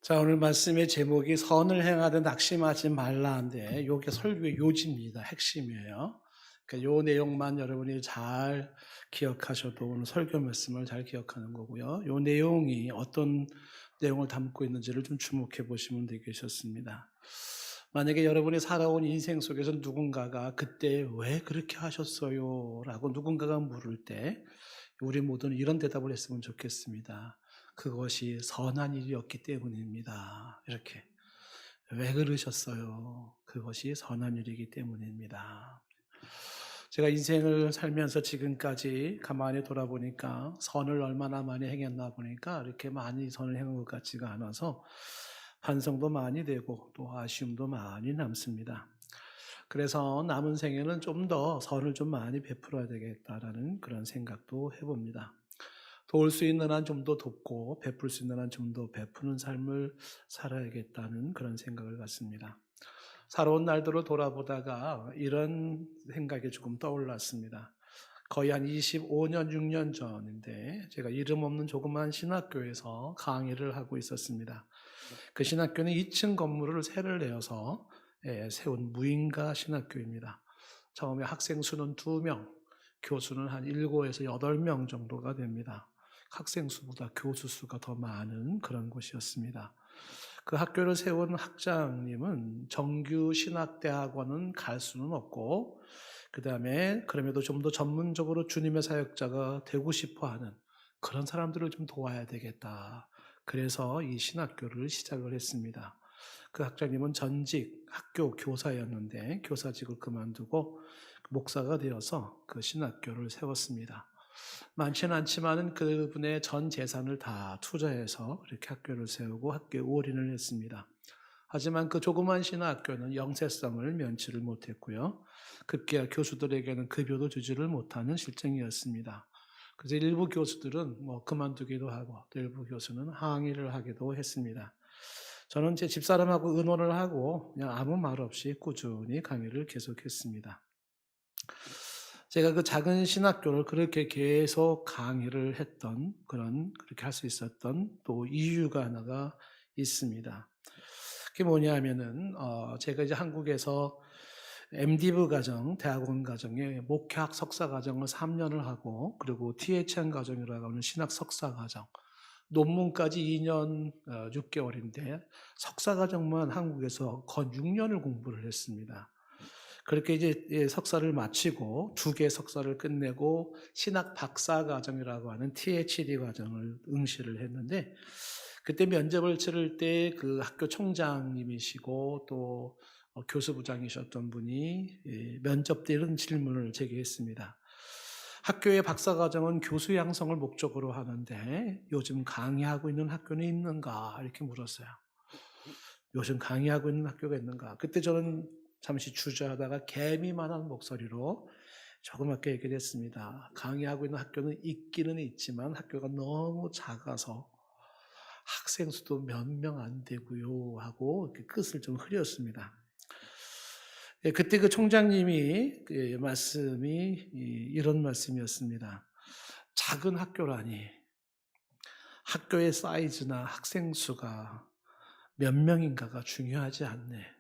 자, 오늘 말씀의 제목이 선을 행하되 낙심하지 말라인데, 요게 설교의 요지입니다. 핵심이에요. 그러니까 요 내용만 여러분이 잘 기억하셔도 오늘 설교 말씀을 잘 기억하는 거고요. 요 내용이 어떤 내용을 담고 있는지를 좀 주목해 보시면 되겠습니다. 만약에 여러분이 살아온 인생 속에서 누군가가 그때 왜 그렇게 하셨어요? 라고 누군가가 물을 때 우리 모두는 이런 대답을 했으면 좋겠습니다. 그것이 선한 일이었기 때문입니다. 이렇게. 왜 그러셨어요? 그것이 선한 일이기 때문입니다. 제가 인생을 살면서 지금까지 가만히 돌아보니까 선을 얼마나 많이 행했나 보니까 이렇게 많이 선을 행한 것 같지가 않아서 반성도 많이 되고 또 아쉬움도 많이 남습니다. 그래서 남은 생에는 좀 더 선을 좀 많이 베풀어야 되겠다라는 그런 생각도 해봅니다. 도울 수 있는 한 좀 더 돕고 베풀 수 있는 한 좀 더 베푸는 삶을 살아야겠다는 그런 생각을 갖습니다. 살아온 날들을 돌아보다가 이런 생각이 조금 떠올랐습니다. 거의 한 25년, 6년 전인데 제가 이름 없는 조그만 신학교에서 강의를 하고 있었습니다. 그 신학교는 2층 건물을 세를 내어서 세운 무인가 신학교입니다. 처음에 학생 수는 2명, 교수는 한 7에서 8명 정도가 됩니다. 학생 수보다 교수 수가 더 많은 그런 곳이었습니다. 그 학교를 세운 학장님은 정규 신학대학원은 갈 수는 없고, 그 다음에 그럼에도 좀 더 전문적으로 주님의 사역자가 되고 싶어 하는 그런 사람들을 좀 도와야 되겠다. 그래서 이 신학교를 시작을 했습니다. 그 학장님은 전직 학교 교사였는데 교사직을 그만두고 목사가 되어서 그 신학교를 세웠습니다. 많지는 않지만은 그분의 전 재산을 다 투자해서 이렇게 학교를 세우고 학교에 올인을 했습니다. 하지만 그 조그만 신학교는 영세성을 면치를 못했고요. 급기야 교수들에게는 급여도 주지를 못하는 실정이었습니다. 그래서 일부 교수들은 그만두기도 하고 또 일부 교수는 항의를 하기도 했습니다. 저는 제 집사람하고 의논을 하고 그냥 아무 말 없이 꾸준히 강의를 계속했습니다. 제가 그 작은 신학교를 그렇게 계속 강의를 했던 그렇게 할 수 있었던 또 이유가 하나가 있습니다. 그게 뭐냐면은, 제가 이제 한국에서 MDiv 과정, 대학원 과정에 목회학 석사 과정을 3년을 하고, 그리고 THN 과정이라고 하는 신학 석사 과정, 논문까지 2년 6개월인데, 석사 과정만 한국에서 건 6년을 공부를 했습니다. 그렇게 이제 석사를 마치고 2개 석사를 끝내고 신학 박사 과정이라고 하는 THD 과정을 응시를 했는데 그때 면접을 치를 때 그 학교 총장님이시고 또 교수부장이셨던 분이 면접 때 이런 질문을 제게 했습니다. 학교의 박사 과정은 교수 양성을 목적으로 하는데 요즘 강의하고 있는 학교는 있는가? 이렇게 물었어요. 요즘 강의하고 있는 학교가 있는가? 그때 저는 잠시 주저하다가 개미만한 목소리로 조그맣게 얘기를 했습니다. 강의하고 있는 학교는 있기는 있지만 학교가 너무 작아서 학생 수도 몇 명 안 되고요 하고 끝을 좀 흐렸습니다. 그때 그 총장님이 말씀이 이런 말씀이었습니다. 작은 학교라니 학교의 사이즈나 학생 수가 몇 명인가가 중요하지 않네.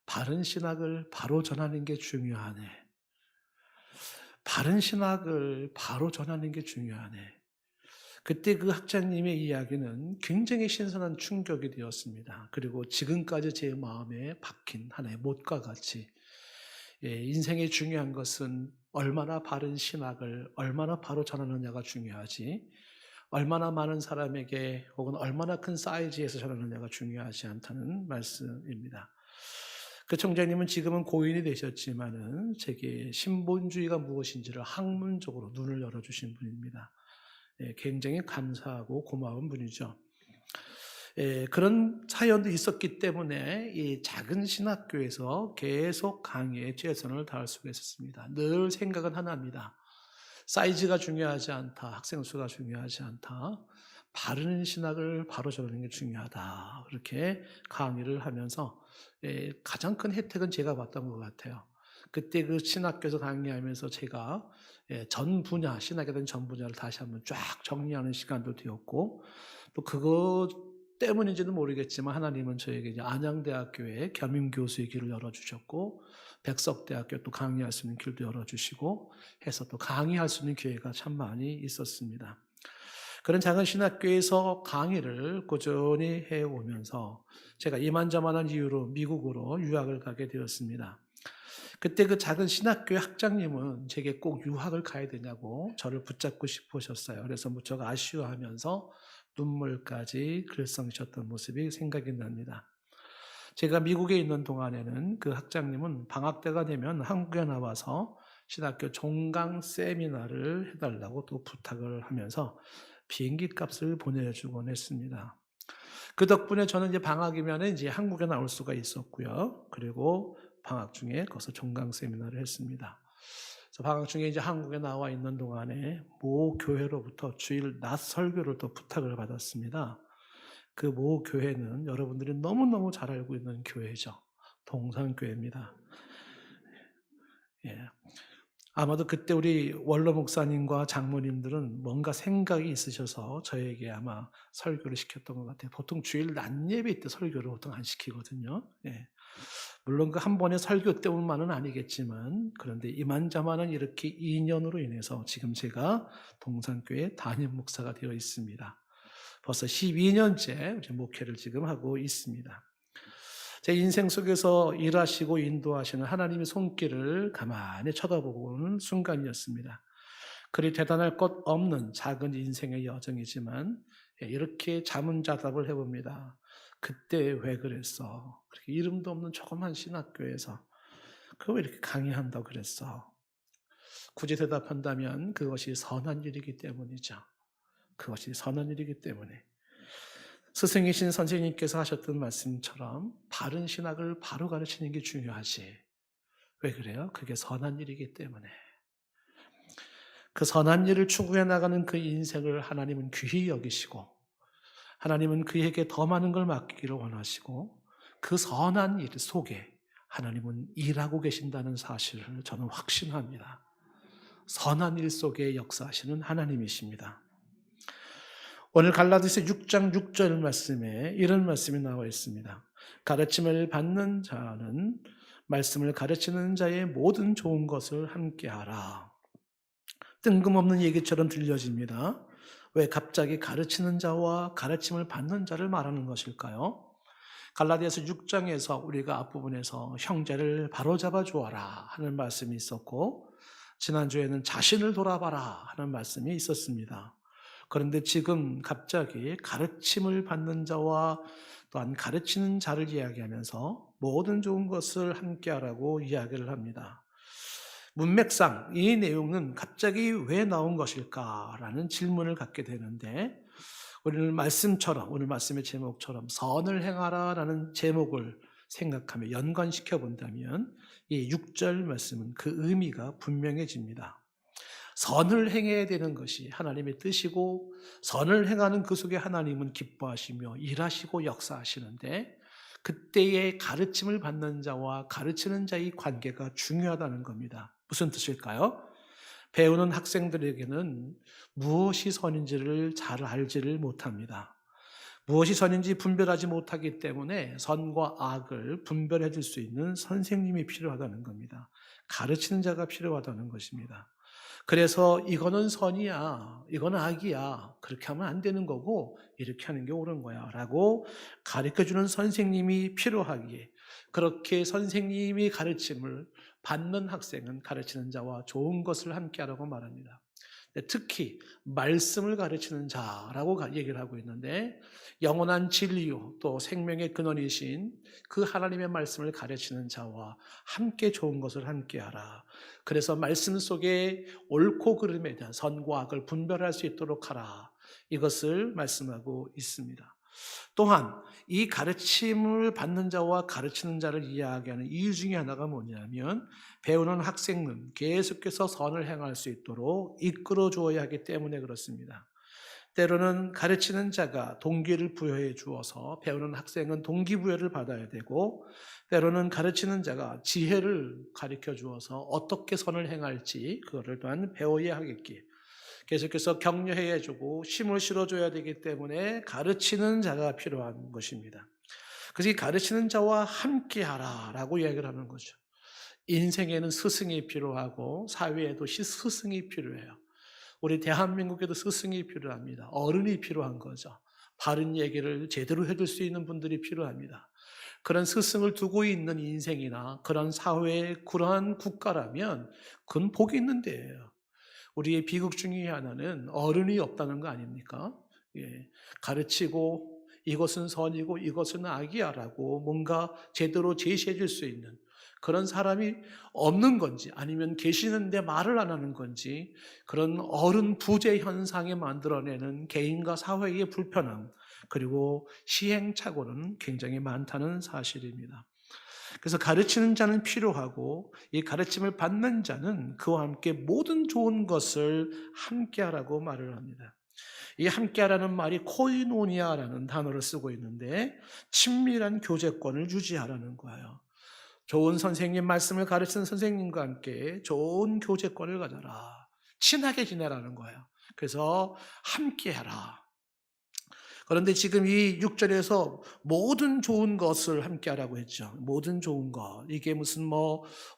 바른 신학을 바로 전하는 게 중요하네. 바른 신학을 바로 전하는 게 중요하네. 그때 그 학장님의 이야기는 굉장히 신선한 충격이 되었습니다. 그리고 지금까지 제 마음에 박힌 하나의 못과 같이 인생에 중요한 것은 얼마나 바른 신학을 얼마나 바로 전하느냐가 중요하지 얼마나 많은 사람에게 혹은 얼마나 큰 사이즈에서 전하느냐가 중요하지 않다는 말씀입니다. 그 총장님은 지금은 고인이 되셨지만은 제게 신본주의가 무엇인지를 학문적으로 눈을 열어주신 분입니다. 굉장히 감사하고 고마운 분이죠. 그런 사연도 있었기 때문에 이 작은 신학교에서 계속 강의에 최선을 다할 수가 있었습니다. 늘 생각은 하나입니다. 사이즈가 중요하지 않다. 학생 수가 중요하지 않다. 바른 신학을 바로 전하는 게 중요하다. 그렇게 강의를 하면서 가장 큰 혜택은 제가 봤던 것 같아요. 그때 그 신학교에서 강의하면서 제가 전 분야, 신학에 대한 전 분야를 다시 한번 쫙 정리하는 시간도 되었고 또 그것 때문인지는 모르겠지만 하나님은 저에게 이제 안양대학교에 겸임교수의 길을 열어주셨고 백석대학교 또 강의할 수 있는 길도 열어주시고 해서 또 강의할 수 있는 기회가 참 많이 있었습니다. 그런 작은 신학교에서 강의를 꾸준히 해오면서 제가 이만저만한 이유로 미국으로 유학을 가게 되었습니다. 그때 그 작은 신학교의 학장님은 제게 꼭 유학을 가야 되냐고 저를 붙잡고 싶으셨어요. 그래서 무척 아쉬워하면서 눈물까지 글썽이셨던 모습이 생각이 납니다. 제가 미국에 있는 동안에는 그 학장님은 방학 때가 되면 한국에 나와서 신학교 종강 세미나를 해달라고 또 부탁을 하면서 비행기 값을 보내주곤 했습니다. 그 덕분에 저는 이제 방학이면 이제 한국에 나올 수가 있었고요. 그리고 방학 중에 거기서 종강 세미나를 했습니다. 그래서 방학 중에 이제 한국에 나와 있는 동안에 모 교회로부터 주일 낮 설교를 또 부탁을 받았습니다. 그 모 교회는 여러분들이 너무너무 잘 알고 있는 교회죠. 동산교회입니다. 예. 아마도 그때 우리 원로 목사님과 장모님들은 뭔가 생각이 있으셔서 저에게 아마 설교를 시켰던 것 같아요. 보통 주일 낮 예배 때 설교를 보통 안 시키거든요. 예. 물론 그 한 번의 설교 때문만은 아니겠지만 그런데 이만저만한 이렇게 인연으로 인해서 지금 제가 동산교회 담임 목사가 되어 있습니다. 벌써 12년째 목회를 지금 하고 있습니다. 제 인생 속에서 일하시고 인도하시는 하나님의 손길을 가만히 쳐다보는 순간이었습니다. 그리 대단할 것 없는 작은 인생의 여정이지만 이렇게 자문자답을 해봅니다. 그때 왜 그랬어? 그렇게 이름도 없는 조그만 신학교에서 그거 왜 이렇게 강의한다고 그랬어? 굳이 대답한다면 그것이 선한 일이기 때문이죠. 그것이 선한 일이기 때문에. 스승이신 선생님께서 하셨던 말씀처럼 바른 신학을 바로 가르치는 게 중요하지. 왜 그래요? 그게 선한 일이기 때문에. 그 선한 일을 추구해 나가는 그 인생을 하나님은 귀히 여기시고 하나님은 그에게 더 많은 걸 맡기기를 원하시고 그 선한 일 속에 하나님은 일하고 계신다는 사실을 저는 확신합니다. 선한 일 속에 역사하시는 하나님이십니다. 오늘 갈라디아서 6장 6절 말씀에 이런 말씀이 나와 있습니다. 가르침을 받는 자는 말씀을 가르치는 자의 모든 좋은 것을 함께하라. 뜬금없는 얘기처럼 들려집니다. 왜 갑자기 가르치는 자와 가르침을 받는 자를 말하는 것일까요? 갈라디아서 6장에서 우리가 앞부분에서 형제를 바로잡아 주어라 하는 말씀이 있었고 지난주에는 자신을 돌아봐라 하는 말씀이 있었습니다. 그런데 지금 갑자기 가르침을 받는 자와 또한 가르치는 자를 이야기하면서 모든 좋은 것을 함께하라고 이야기를 합니다. 문맥상 이 내용은 갑자기 왜 나온 것일까라는 질문을 갖게 되는데 우리는 말씀처럼 오늘 말씀의 제목처럼 선을 행하라라는 제목을 생각하며 연관시켜 본다면 이 6절 말씀은 그 의미가 분명해집니다. 선을 행해야 되는 것이 하나님의 뜻이고 선을 행하는 그 속에 하나님은 기뻐하시며 일하시고 역사하시는데 그때의 가르침을 받는 자와 가르치는 자의 관계가 중요하다는 겁니다. 무슨 뜻일까요? 배우는 학생들에게는 무엇이 선인지를 잘 알지를 못합니다. 무엇이 선인지 분별하지 못하기 때문에 선과 악을 분별해 줄 수 있는 선생님이 필요하다는 겁니다. 가르치는 자가 필요하다는 것입니다. 그래서 이거는 선이야, 이거는 악이야, 그렇게 하면 안 되는 거고 이렇게 하는 게 옳은 거야 라고 가르쳐주는 선생님이 필요하기에 그렇게 선생님이 가르침을 받는 학생은 가르치는 자와 좋은 것을 함께하라고 말합니다. 특히 말씀을 가르치는 자라고 얘기를 하고 있는데 영원한 진리요 또 생명의 근원이신 그 하나님의 말씀을 가르치는 자와 함께 좋은 것을 함께하라. 그래서 말씀 속에 옳고 그름에 대한 선과 악을 분별할 수 있도록 하라. 이것을 말씀하고 있습니다. 또한 이 가르침을 받는 자와 가르치는 자를 이야기하는 이유 중에 하나가 뭐냐면 배우는 학생은 계속해서 선을 행할 수 있도록 이끌어 주어야 하기 때문에 그렇습니다. 때로는 가르치는 자가 동기를 부여해 주어서 배우는 학생은 동기부여를 받아야 되고 때로는 가르치는 자가 지혜를 가르쳐 주어서 어떻게 선을 행할지 그거를 또한 배워야 하겠기에 계속해서 격려해주고 힘을 실어줘야 되기 때문에 가르치는 자가 필요한 것입니다. 그래서 이 가르치는 자와 함께하라라고 이야기를 하는 거죠. 인생에는 스승이 필요하고 사회에도 스승이 필요해요. 우리 대한민국에도 스승이 필요합니다. 어른이 필요한 거죠. 바른 얘기를 제대로 해줄 수 있는 분들이 필요합니다. 그런 스승을 두고 있는 인생이나 그런 사회, 그러한 국가라면 그건 복이 있는 데예요. 우리의 비극 중에 하나는 어른이 없다는 거 아닙니까? 예, 가르치고 이것은 선이고 이것은 악이야라고 뭔가 제대로 제시해 줄 수 있는 그런 사람이 없는 건지 아니면 계시는데 말을 안 하는 건지 그런 어른 부재 현상이 만들어내는 개인과 사회의 불편함 그리고 시행착오는 굉장히 많다는 사실입니다. 그래서 가르치는 자는 필요하고 이 가르침을 받는 자는 그와 함께 모든 좋은 것을 함께하라고 말을 합니다. 이 함께하라는 말이 코이노니아라는 단어를 쓰고 있는데 친밀한 교제권을 유지하라는 거예요. 좋은 선생님, 말씀을 가르치는 선생님과 함께 좋은 교제권을 가져라. 친하게 지내라는 거예요. 그래서 함께하라. 그런데 지금 이 6절에서 모든 좋은 것을 함께하라고 했죠. 모든 좋은 것. 이게 무슨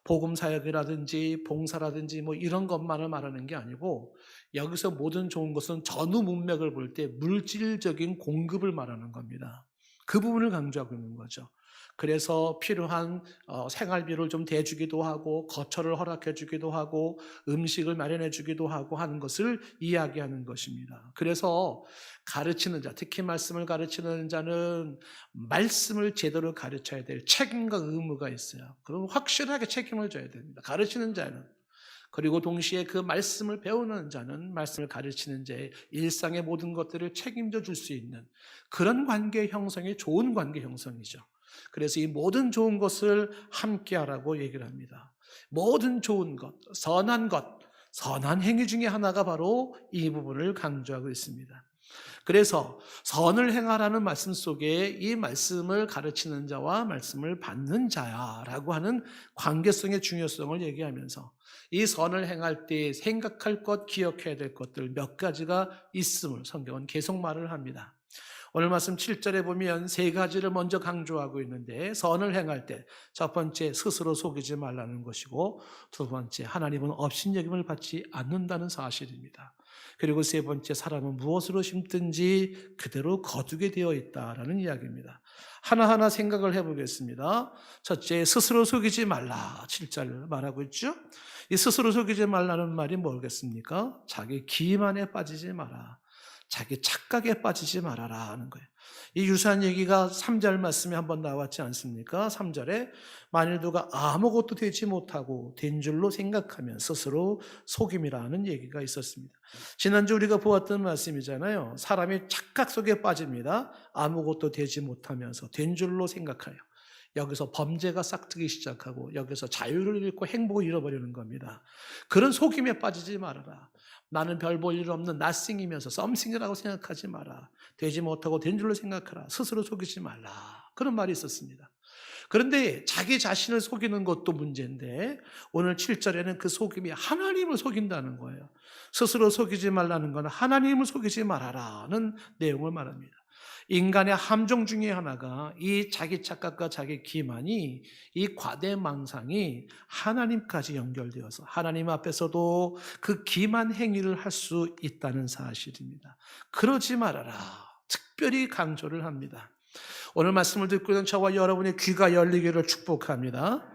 복음 사역이라든지 봉사라든지 이런 것만을 말하는 게 아니고 여기서 모든 좋은 것은 전후 문맥을 볼 때 물질적인 공급을 말하는 겁니다. 그 부분을 강조하고 있는 거죠. 그래서 필요한 생활비를 좀 대주기도 하고 거처를 허락해 주기도 하고 음식을 마련해 주기도 하고 하는 것을 이야기하는 것입니다. 그래서 가르치는 자, 특히 말씀을 가르치는 자는 말씀을 제대로 가르쳐야 될 책임과 의무가 있어요. 그럼 확실하게 책임을 져야 됩니다. 가르치는 자는. 그리고 동시에 그 말씀을 배우는 자는 말씀을 가르치는 자의 일상의 모든 것들을 책임져 줄 수 있는 그런 관계 형성이 좋은 관계 형성이죠. 그래서 이 모든 좋은 것을 함께하라고 얘기를 합니다. 모든 좋은 것, 선한 행위 중에 하나가 바로 이 부분을 강조하고 있습니다. 그래서 선을 행하라는 말씀 속에 이 말씀을 가르치는 자와 말씀을 받는 자야라고 하는 관계성의 중요성을 얘기하면서 이 선을 행할 때 생각할 것, 기억해야 될 것들 몇 가지가 있음을 성경은 계속 말을 합니다. 오늘 말씀 7절에 보면 세 가지를 먼저 강조하고 있는데 선을 행할 때 첫 번째 스스로 속이지 말라는 것이고 두 번째 하나님은 업신여김을 받지 않는다는 사실입니다. 그리고 세 번째 사람은 무엇으로 심든지 그대로 거두게 되어 있다라는 이야기입니다. 하나하나 생각을 해보겠습니다. 첫째, 스스로 속이지 말라. 7절 말하고 있죠. 이 스스로 속이지 말라는 말이 뭐겠습니까? 자기 기만에 빠지지 마라. 자기 착각에 빠지지 말아라 하는 거예요. 이 유사한 얘기가 3절 말씀에 한번 나왔지 않습니까? 3절에 만일 누가 아무것도 되지 못하고 된 줄로 생각하면 스스로 속임이라는 얘기가 있었습니다. 지난주 우리가 보았던 말씀이잖아요. 사람이 착각 속에 빠집니다. 아무것도 되지 못하면서 된 줄로 생각하여. 여기서 범죄가 싹트기 시작하고 여기서 자유를 잃고 행복을 잃어버리는 겁니다. 그런 속임에 빠지지 말아라. 나는 별 볼 일 없는 nothing이면서 something이라고 생각하지 마라. 되지 못하고 된 줄로 생각하라. 스스로 속이지 말라. 그런 말이 있었습니다. 그런데 자기 자신을 속이는 것도 문제인데 오늘 7절에는 그 속임이 하나님을 속인다는 거예요. 스스로 속이지 말라는 건 하나님을 속이지 말아라는 내용을 말합니다. 인간의 함정 중에 하나가 이 자기 착각과 자기 기만이 이 과대망상이 하나님까지 연결되어서 하나님 앞에서도 그 기만 행위를 할 수 있다는 사실입니다. 그러지 말아라. 특별히 강조를 합니다. 오늘 말씀을 듣고 있는 저와 여러분의 귀가 열리기를 축복합니다.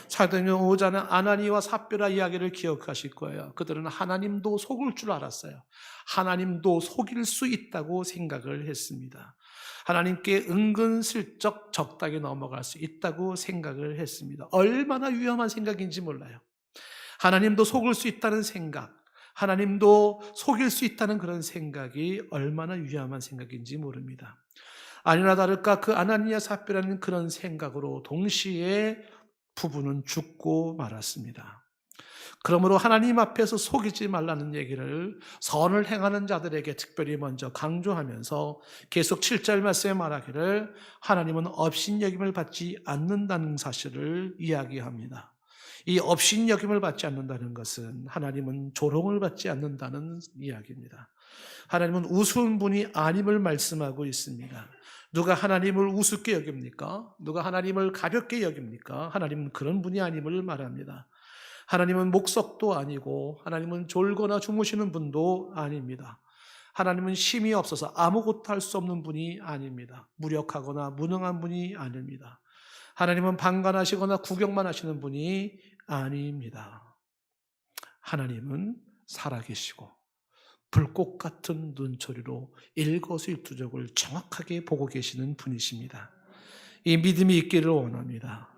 사도행전 5장은 아나니와 삽비라 이야기를 기억하실 거예요. 그들은 하나님도 속을 줄 알았어요. 하나님도 속일 수 있다고 생각을 했습니다. 하나님께 은근슬쩍 적당히 넘어갈 수 있다고 생각을 했습니다. 얼마나 위험한 생각인지 몰라요. 하나님도 속을 수 있다는 생각, 하나님도 속일 수 있다는 그런 생각이 얼마나 위험한 생각인지 모릅니다. 아니나 다를까 그 아나니아 삽비라는 그런 생각으로 동시에 부부는 죽고 말았습니다. 그러므로 하나님 앞에서 속이지 말라는 얘기를 선을 행하는 자들에게 특별히 먼저 강조하면서 계속 7절 말씀에 말하기를 하나님은 업신여김을 받지 않는다는 사실을 이야기합니다. 이 업신여김을 받지 않는다는 것은 하나님은 조롱을 받지 않는다는 이야기입니다. 하나님은 우스운 분이 아님을 말씀하고 있습니다. 누가 하나님을 우습게 여깁니까? 누가 하나님을 가볍게 여깁니까? 하나님은 그런 분이 아님을 말합니다. 하나님은 목석도 아니고 하나님은 졸거나 주무시는 분도 아닙니다. 하나님은 힘이 없어서 아무것도 할 수 없는 분이 아닙니다. 무력하거나 무능한 분이 아닙니다. 하나님은 방관하시거나 구경만 하시는 분이 아닙니다. 하나님은 살아계시고 불꽃 같은 눈초리로 일거수일투족을 정확하게 보고 계시는 분이십니다. 이 믿음이 있기를 원합니다.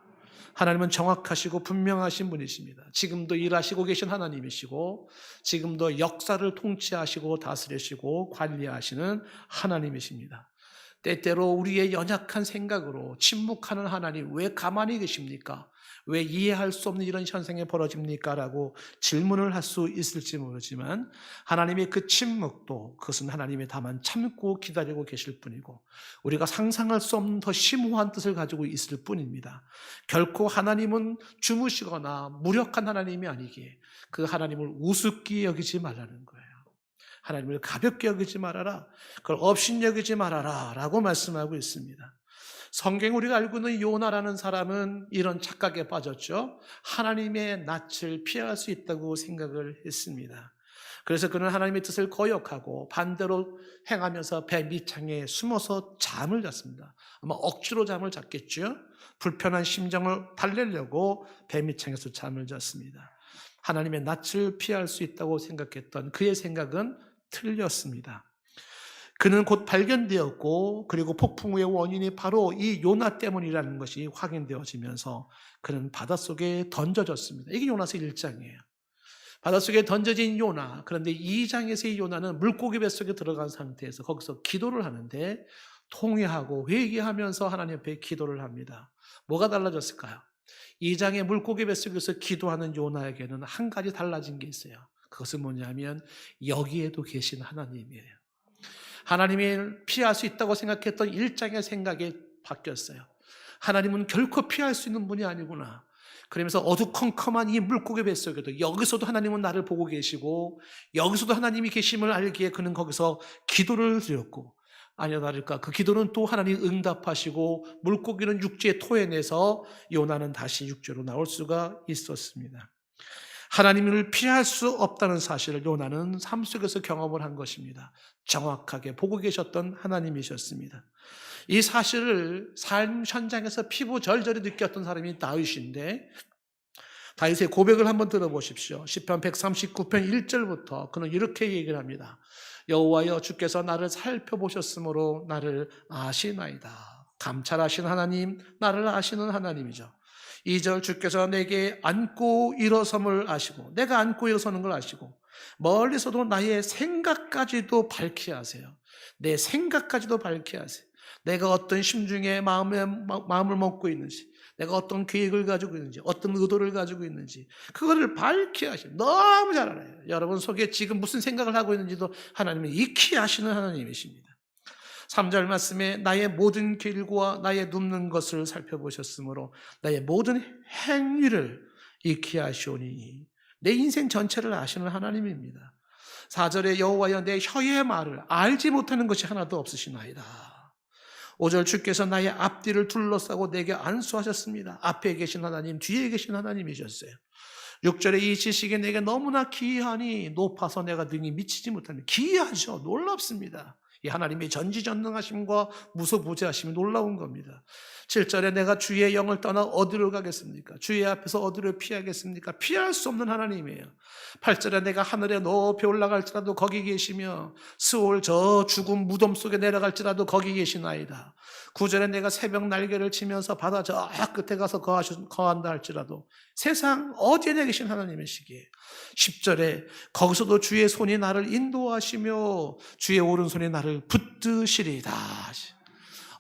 하나님은 정확하시고 분명하신 분이십니다. 지금도 일하시고 계신 하나님이시고 지금도 역사를 통치하시고 다스리시고 관리하시는 하나님이십니다. 때때로 우리의 연약한 생각으로 침묵하는 하나님 왜 가만히 계십니까? 왜 이해할 수 없는 이런 현상이 벌어집니까? 라고 질문을 할 수 있을지 모르지만 하나님의 그 침묵도 그것은 하나님의 다만 참고 기다리고 계실 뿐이고 우리가 상상할 수 없는 더 심오한 뜻을 가지고 있을 뿐입니다. 결코 하나님은 주무시거나 무력한 하나님이 아니기에 그 하나님을 우습게 여기지 말라는 거예요. 하나님을 가볍게 여기지 말아라. 그걸 업신여기지 말아라 라고 말씀하고 있습니다. 성경 우리가 알고 있는 요나라는 사람은 이런 착각에 빠졌죠. 하나님의 낯을 피할 수 있다고 생각을 했습니다. 그래서 그는 하나님의 뜻을 거역하고 반대로 행하면서 배 밑창에 숨어서 잠을 잤습니다. 아마 억지로 잠을 잤겠죠. 불편한 심정을 달래려고 배 밑창에서 잠을 잤습니다. 하나님의 낯을 피할 수 있다고 생각했던 그의 생각은 틀렸습니다. 그는 곧 발견되었고 그리고 폭풍우의 원인이 바로 이 요나 때문이라는 것이 확인되어지면서 그는 바닷속에 던져졌습니다. 이게 요나서 1장이에요. 바닷속에 던져진 요나. 그런데 2장에서의 요나는 물고기 뱃속에 들어간 상태에서 거기서 기도를 하는데 통회하고 회개하면서 하나님 앞에 기도를 합니다. 뭐가 달라졌을까요? 2장의 물고기 뱃속에서 기도하는 요나에게는 한 가지 달라진 게 있어요. 그것은 뭐냐면 여기에도 계신 하나님이에요. 하나님을 피할 수 있다고 생각했던 1장의 생각이 바뀌었어요. 하나님은 결코 피할 수 있는 분이 아니구나. 그러면서 어두컴컴한 이 물고기 뱃속에도 여기서도 하나님은 나를 보고 계시고 여기서도 하나님이 계심을 알기에 그는 거기서 기도를 드렸고 아니나 다를까 그 기도는 또 하나님 응답하시고 물고기는 육지에 토해내서 요나는 다시 육지로 나올 수가 있었습니다. 하나님을 피할 수 없다는 사실을 요나는 삶 속에서 경험을 한 것입니다. 정확하게 보고 계셨던 하나님이셨습니다. 이 사실을 삶 현장에서 피부 절절히 느꼈던 사람이 다윗인데 다윗의 고백을 한번 들어보십시오. 시편 139편 1절부터 그는 이렇게 얘기를 합니다. 여호와여 주께서 나를 살펴보셨으므로 나를 아시나이다. 감찰하신 하나님, 나를 아시는 하나님이죠. 2절 주께서 내게 앉고 일어섬을 아시고 내가 앉고 일어서는 걸 아시고 멀리서도 나의 생각까지도 밝게 하세요. 내 생각까지도 밝게 하세요. 내가 어떤 심중에 마음을 먹고 있는지 내가 어떤 계획을 가지고 있는지 어떤 의도를 가지고 있는지 그거를 밝게 하시고 너무 잘 알아요. 여러분 속에 지금 무슨 생각을 하고 있는지도 하나님은 익히 아시는 하나님이십니다. 3절 말씀에 나의 모든 길과 나의 눕는 것을 살펴보셨으므로 나의 모든 행위를 익히 아시오니 내 인생 전체를 아시는 하나님입니다. 4절에 여호와여 내 혀의 말을 알지 못하는 것이 하나도 없으시나이다. 5절 주께서 나의 앞뒤를 둘러싸고 내게 안수하셨습니다. 앞에 계신 하나님, 뒤에 계신 하나님이셨어요. 6절에 이 지식이 내게 너무나 기이하니 높아서 내가 능히 미치지 못합니다. 기이하죠. 놀랍습니다. 이 하나님의 전지전능하심과 무소부재하심이 놀라운 겁니다. 7절에 내가 주의 영을 떠나 어디로 가겠습니까? 주의 앞에서 어디로 피하겠습니까? 피할 수 없는 하나님이에요. 8절에 내가 하늘에 높이 올라갈지라도 거기 계시며 스올 저 죽음 무덤 속에 내려갈지라도 거기 계시나이다. 9절에 내가 새벽 날개를 치면서 바다 저 끝에 가서 거한다 할지라도 세상 어디에 계신 하나님이시기에 10절에 거기서도 주의 손이 나를 인도하시며 주의 오른손이 나를 붙드시리다.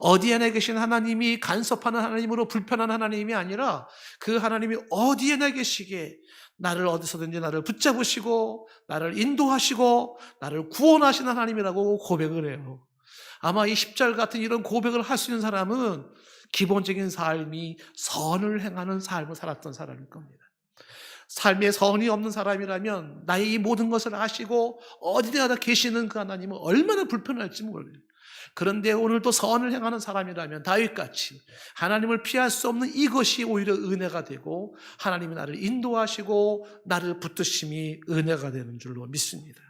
어디에 계신 하나님이 간섭하는 하나님으로 불편한 하나님이 아니라 그 하나님이 어디에 계시기에 나를 어디서든지 나를 붙잡으시고 나를 인도하시고 나를 구원하시는 하나님이라고 고백을 해요. 아마 이 10절 같은 이런 고백을 할 수 있는 사람은 기본적인 삶이 선을 행하는 삶을 살았던 사람일 겁니다. 삶에 선이 없는 사람이라면 나의 이 모든 것을 아시고 어디에나 계시는 그 하나님은 얼마나 불편할지 몰라요. 그런데 오늘도 선을 행하는 사람이라면 다윗같이 하나님을 피할 수 없는 이것이 오히려 은혜가 되고 하나님이 나를 인도하시고 나를 붙드심이 은혜가 되는 줄로 믿습니다.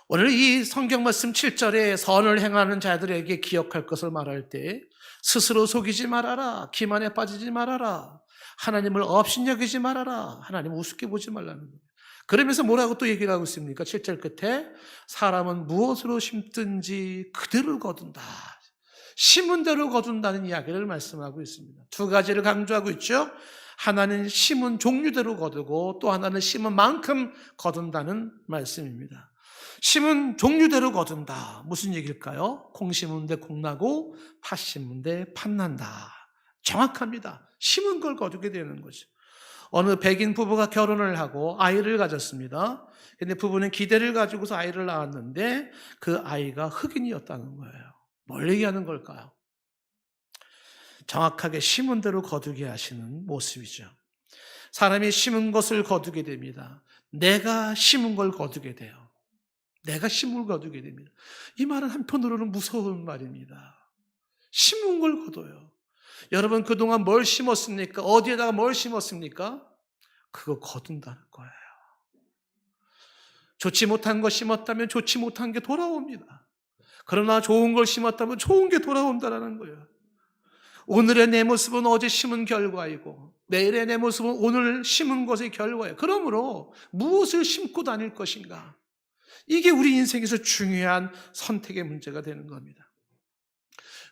오늘 이 성경 말씀 7절에 선을 행하는 자들에게 기억할 것을 말할 때 스스로 속이지 말아라, 기만에 빠지지 말아라, 하나님을 업신여기지 말아라, 하나님을 우습게 보지 말라는 거예요. 그러면서 뭐라고 또 얘기를 하고 있습니까? 7절 끝에 사람은 무엇으로 심든지 그대로 거둔다. 심은 대로 거둔다는 이야기를 말씀하고 있습니다. 두 가지를 강조하고 있죠. 하나는 심은 종류대로 거두고 또 하나는 심은 만큼 거둔다는 말씀입니다. 심은 종류대로 거둔다. 무슨 얘기일까요? 콩 심은 데 콩 나고 팥 심은 데 팥 난다. 정확합니다. 심은 걸 거두게 되는 거죠. 어느 백인 부부가 결혼을 하고 아이를 가졌습니다. 근데 부부는 기대를 가지고서 아이를 낳았는데 그 아이가 흑인이었다는 거예요. 뭘 얘기하는 걸까요? 정확하게 심은 대로 거두게 하시는 모습이죠. 사람이 심은 것을 거두게 됩니다. 내가 심은 걸 거두게 돼요. 내가 심은 걸 거두게 됩니다. 이 말은 한편으로는 무서운 말입니다. 심은 걸 거둬요. 여러분 그동안 뭘 심었습니까? 어디에다가 뭘 심었습니까? 그거 거둔다는 거예요. 좋지 못한 거 심었다면 좋지 못한 게 돌아옵니다. 그러나 좋은 걸 심었다면 좋은 게 돌아온다는 거예요. 오늘의 내 모습은 어제 심은 결과이고 내일의 내 모습은 오늘 심은 것의 결과예요. 그러므로 무엇을 심고 다닐 것인가? 이게 우리 인생에서 중요한 선택의 문제가 되는 겁니다.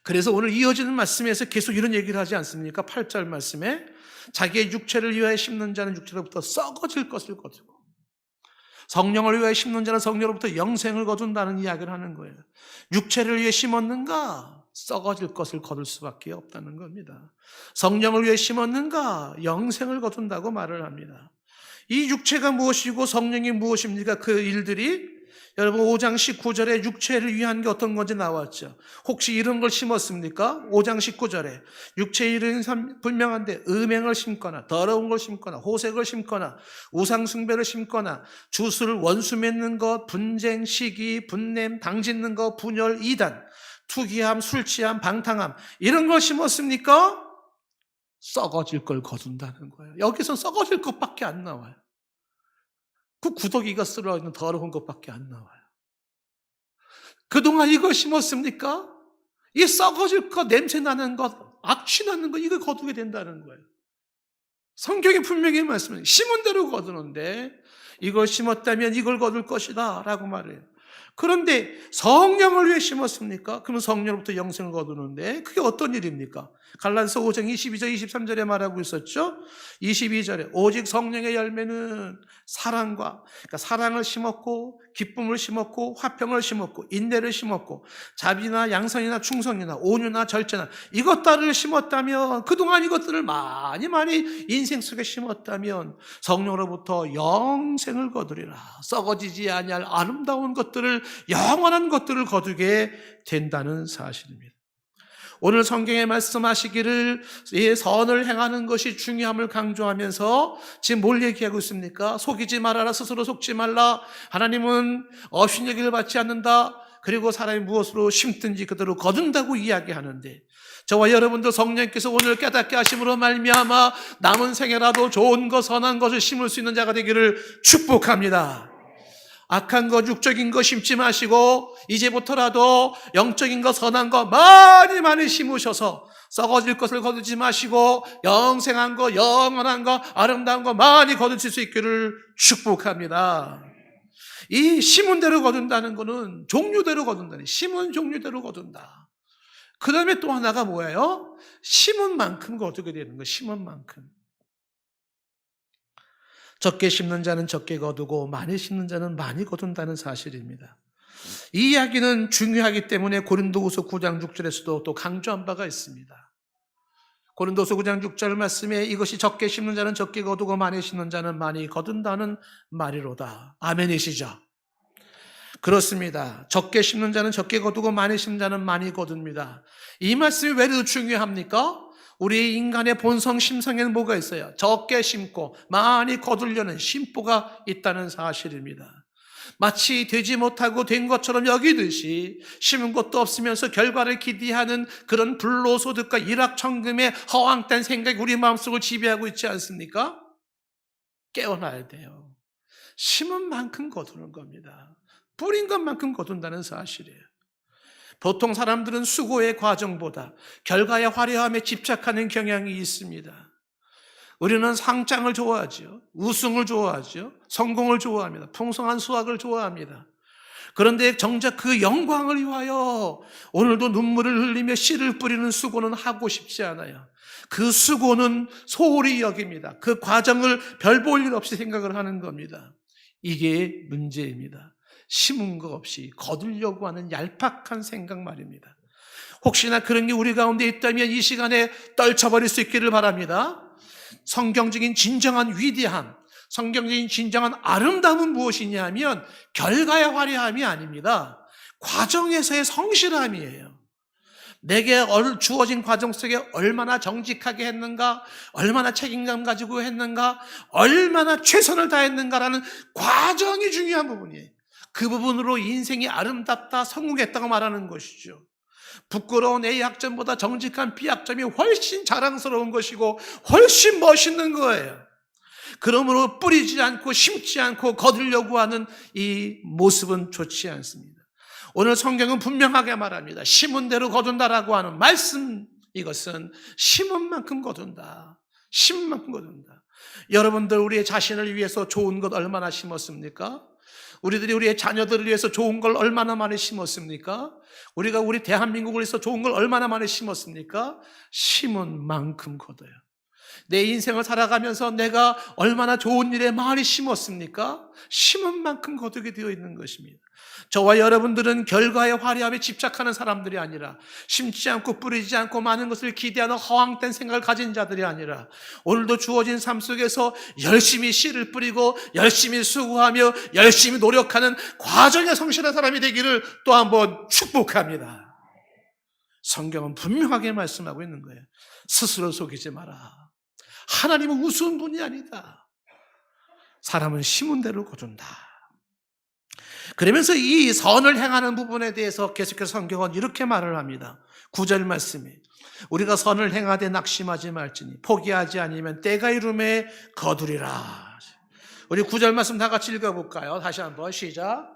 그래서 오늘 이어지는 말씀에서 계속 이런 얘기를 하지 않습니까? 8절 말씀에 자기의 육체를 위하여 심는 자는 육체로부터 썩어질 것을 거두고 성령을 위하여 심는 자는 성령으로부터 영생을 거둔다는 이야기를 하는 거예요. 육체를 위해 심었는가? 썩어질 것을 거둘 수밖에 없다는 겁니다. 성령을 위해 심었는가? 영생을 거둔다고 말을 합니다. 이 육체가 무엇이고 성령이 무엇입니까? 그 일들이 여러분 5장 19절에 육체를 위한 게 어떤 건지 나왔죠. 혹시 이런 걸 심었습니까? 5장 19절에 육체의 일은 분명한데 음행을 심거나 더러운 걸 심거나 호색을 심거나 우상숭배를 심거나 주술 원수 맺는 것, 분쟁, 시기, 분냄, 당짓는 것, 분열, 이단, 투기함, 술취함, 방탕함 이런 걸 심었습니까? 썩어질 걸 거둔다는 거예요. 여기서 썩어질 것밖에 안 나와요. 그 구더기가 쓸어있는 더러운 것밖에 안 나와요. 그동안 이걸 심었습니까? 이 썩어질 것, 냄새 나는 것, 악취 나는 것 이걸 거두게 된다는 거예요. 성경이 분명히 말씀해요. 심은 대로 거두는데 이걸 심었다면 이걸 거둘 것이다 라고 말해요. 그런데 성령을 위해 심었습니까? 그러면 성령으로부터 영생을 거두는데 그게 어떤 일입니까? 갈라디아서 5장 22절 23절에 말하고 있었죠. 22절에 오직 성령의 열매는 사랑과 그러니까 사랑을 심었고 기쁨을 심었고 화평을 심었고 인내를 심었고 자비나 양선이나 충성이나 온유나 절제나 이것들을 심었다면 그동안 이것들을 많이 인생 속에 심었다면 성령으로부터 영생을 거두리라. 썩어지지 아니할 아름다운 것들을 영원한 것들을 거두게 된다는 사실입니다. 오늘 성경에 말씀하시기를 이 선을 행하는 것이 중요함을 강조하면서 지금 뭘 얘기하고 있습니까? 속이지 말아라, 스스로 속지 말라, 하나님은 업신여기를 받지 않는다, 그리고 사람이 무엇으로 심든지 그대로 거둔다고 이야기하는데 저와 여러분도 성령께서 오늘 깨닫게 하심으로 말미암아 남은 생애라도 좋은 것 선한 것을 심을 수 있는 자가 되기를 축복합니다. 악한 것, 육적인 것 심지 마시고 이제부터라도 영적인 것, 선한 것 많이 심으셔서 썩어질 것을 거두지 마시고 영생한 것, 영원한 것, 아름다운 것 많이 거두실 수 있기를 축복합니다. 이 심은 대로 거둔다는 것은 종류대로 거둔다는, 심은 종류대로 거둔다. 그 다음에 또 하나가 뭐예요? 심은 만큼 거두게 되는 거예요. 심은 만큼. 적게 심는 자는 적게 거두고 많이 심는 자는 많이 거둔다는 사실입니다. 이 이야기는 중요하기 때문에 고린도후서 9장 6절에서도 또 강조한 바가 있습니다. 고린도서 9장 6절 말씀에 이것이 적게 심는 자는 적게 거두고 많이 심는 자는 많이 거둔다는 말이로다. 아멘이시죠? 그렇습니다. 적게 심는 자는 적게 거두고 많이 심는 자는 많이 거둡니다. 이 말씀이 왜 이렇게 중요합니까? 우리 인간의 본성 심성에는 뭐가 있어요? 적게 심고 많이 거두려는 심보가 있다는 사실입니다. 마치 되지 못하고 된 것처럼 여기듯이 심은 것도 없으면서 결과를 기대하는 그런 불로소득과 일확천금의 허황된 생각이 우리 마음속을 지배하고 있지 않습니까? 깨어나야 돼요. 심은 만큼 거두는 겁니다. 뿌린 것만큼 거둔다는 사실이에요. 보통 사람들은 수고의 과정보다 결과의 화려함에 집착하는 경향이 있습니다. 우리는 상장을 좋아하죠. 우승을 좋아하죠. 성공을 좋아합니다. 풍성한 수확을 좋아합니다. 그런데 정작 그 영광을 위하여 오늘도 눈물을 흘리며 씨를 뿌리는 수고는 하고 싶지 않아요. 그 수고는 소홀히 여깁니다. 그 과정을 별 볼 일 없이 생각을 하는 겁니다. 이게 문제입니다. 심은 거 없이 거두려고 하는 얄팍한 생각 말입니다. 혹시나 그런 게 우리 가운데 있다면 이 시간에 떨쳐버릴 수 있기를 바랍니다. 성경적인 진정한 위대함, 성경적인 진정한 아름다움은 무엇이냐 하면 결과의 화려함이 아닙니다. 과정에서의 성실함이에요. 내게 주어진 과정 속에 얼마나 정직하게 했는가, 얼마나 책임감 가지고 했는가, 얼마나 최선을 다했는가라는 과정이 중요한 부분이에요. 그 부분으로 인생이 아름답다, 성공했다고 말하는 것이죠. 부끄러운 A 학점보다 정직한 B 학점이 훨씬 자랑스러운 것이고 훨씬 멋있는 거예요. 그러므로 뿌리지 않고 심지 않고 거두려고 하는 이 모습은 좋지 않습니다. 오늘 성경은 분명하게 말합니다. 심은 대로 거둔다라고 하는 말씀, 이것은 심은 만큼 거둔다. 심은 만큼 거둔다. 여러분들 우리의 자신을 위해서 좋은 것 얼마나 심었습니까? 우리들이 우리의 자녀들을 위해서 좋은 걸 얼마나 많이 심었습니까? 우리가 우리 대한민국을 위해서 좋은 걸 얼마나 많이 심었습니까? 심은 만큼 거둬요. 내 인생을 살아가면서 내가 얼마나 좋은 일에 많이 심었습니까? 심은 만큼 거두게 되어 있는 것입니다. 저와 여러분들은 결과의 화려함에 집착하는 사람들이 아니라, 심지 않고 뿌리지 않고 많은 것을 기대하는 허황된 생각을 가진 자들이 아니라, 오늘도 주어진 삶 속에서 열심히 씨를 뿌리고 열심히 수고하며 열심히 노력하는 과정에 성실한 사람이 되기를 또 한번 축복합니다. 성경은 분명하게 말씀하고 있는 거예요. 스스로 속이지 마라. 하나님은 우스운 분이 아니다. 사람은 심은 대로 거둔다. 그러면서 이 선을 행하는 부분에 대해서 계속해서 성경은 이렇게 말을 합니다. 9절 말씀이, 우리가 선을 행하되 낙심하지 말지니 포기하지 아니면 때가 이름에 거두리라. 우리 9절 말씀 다 같이 읽어볼까요? 다시 한번 시작.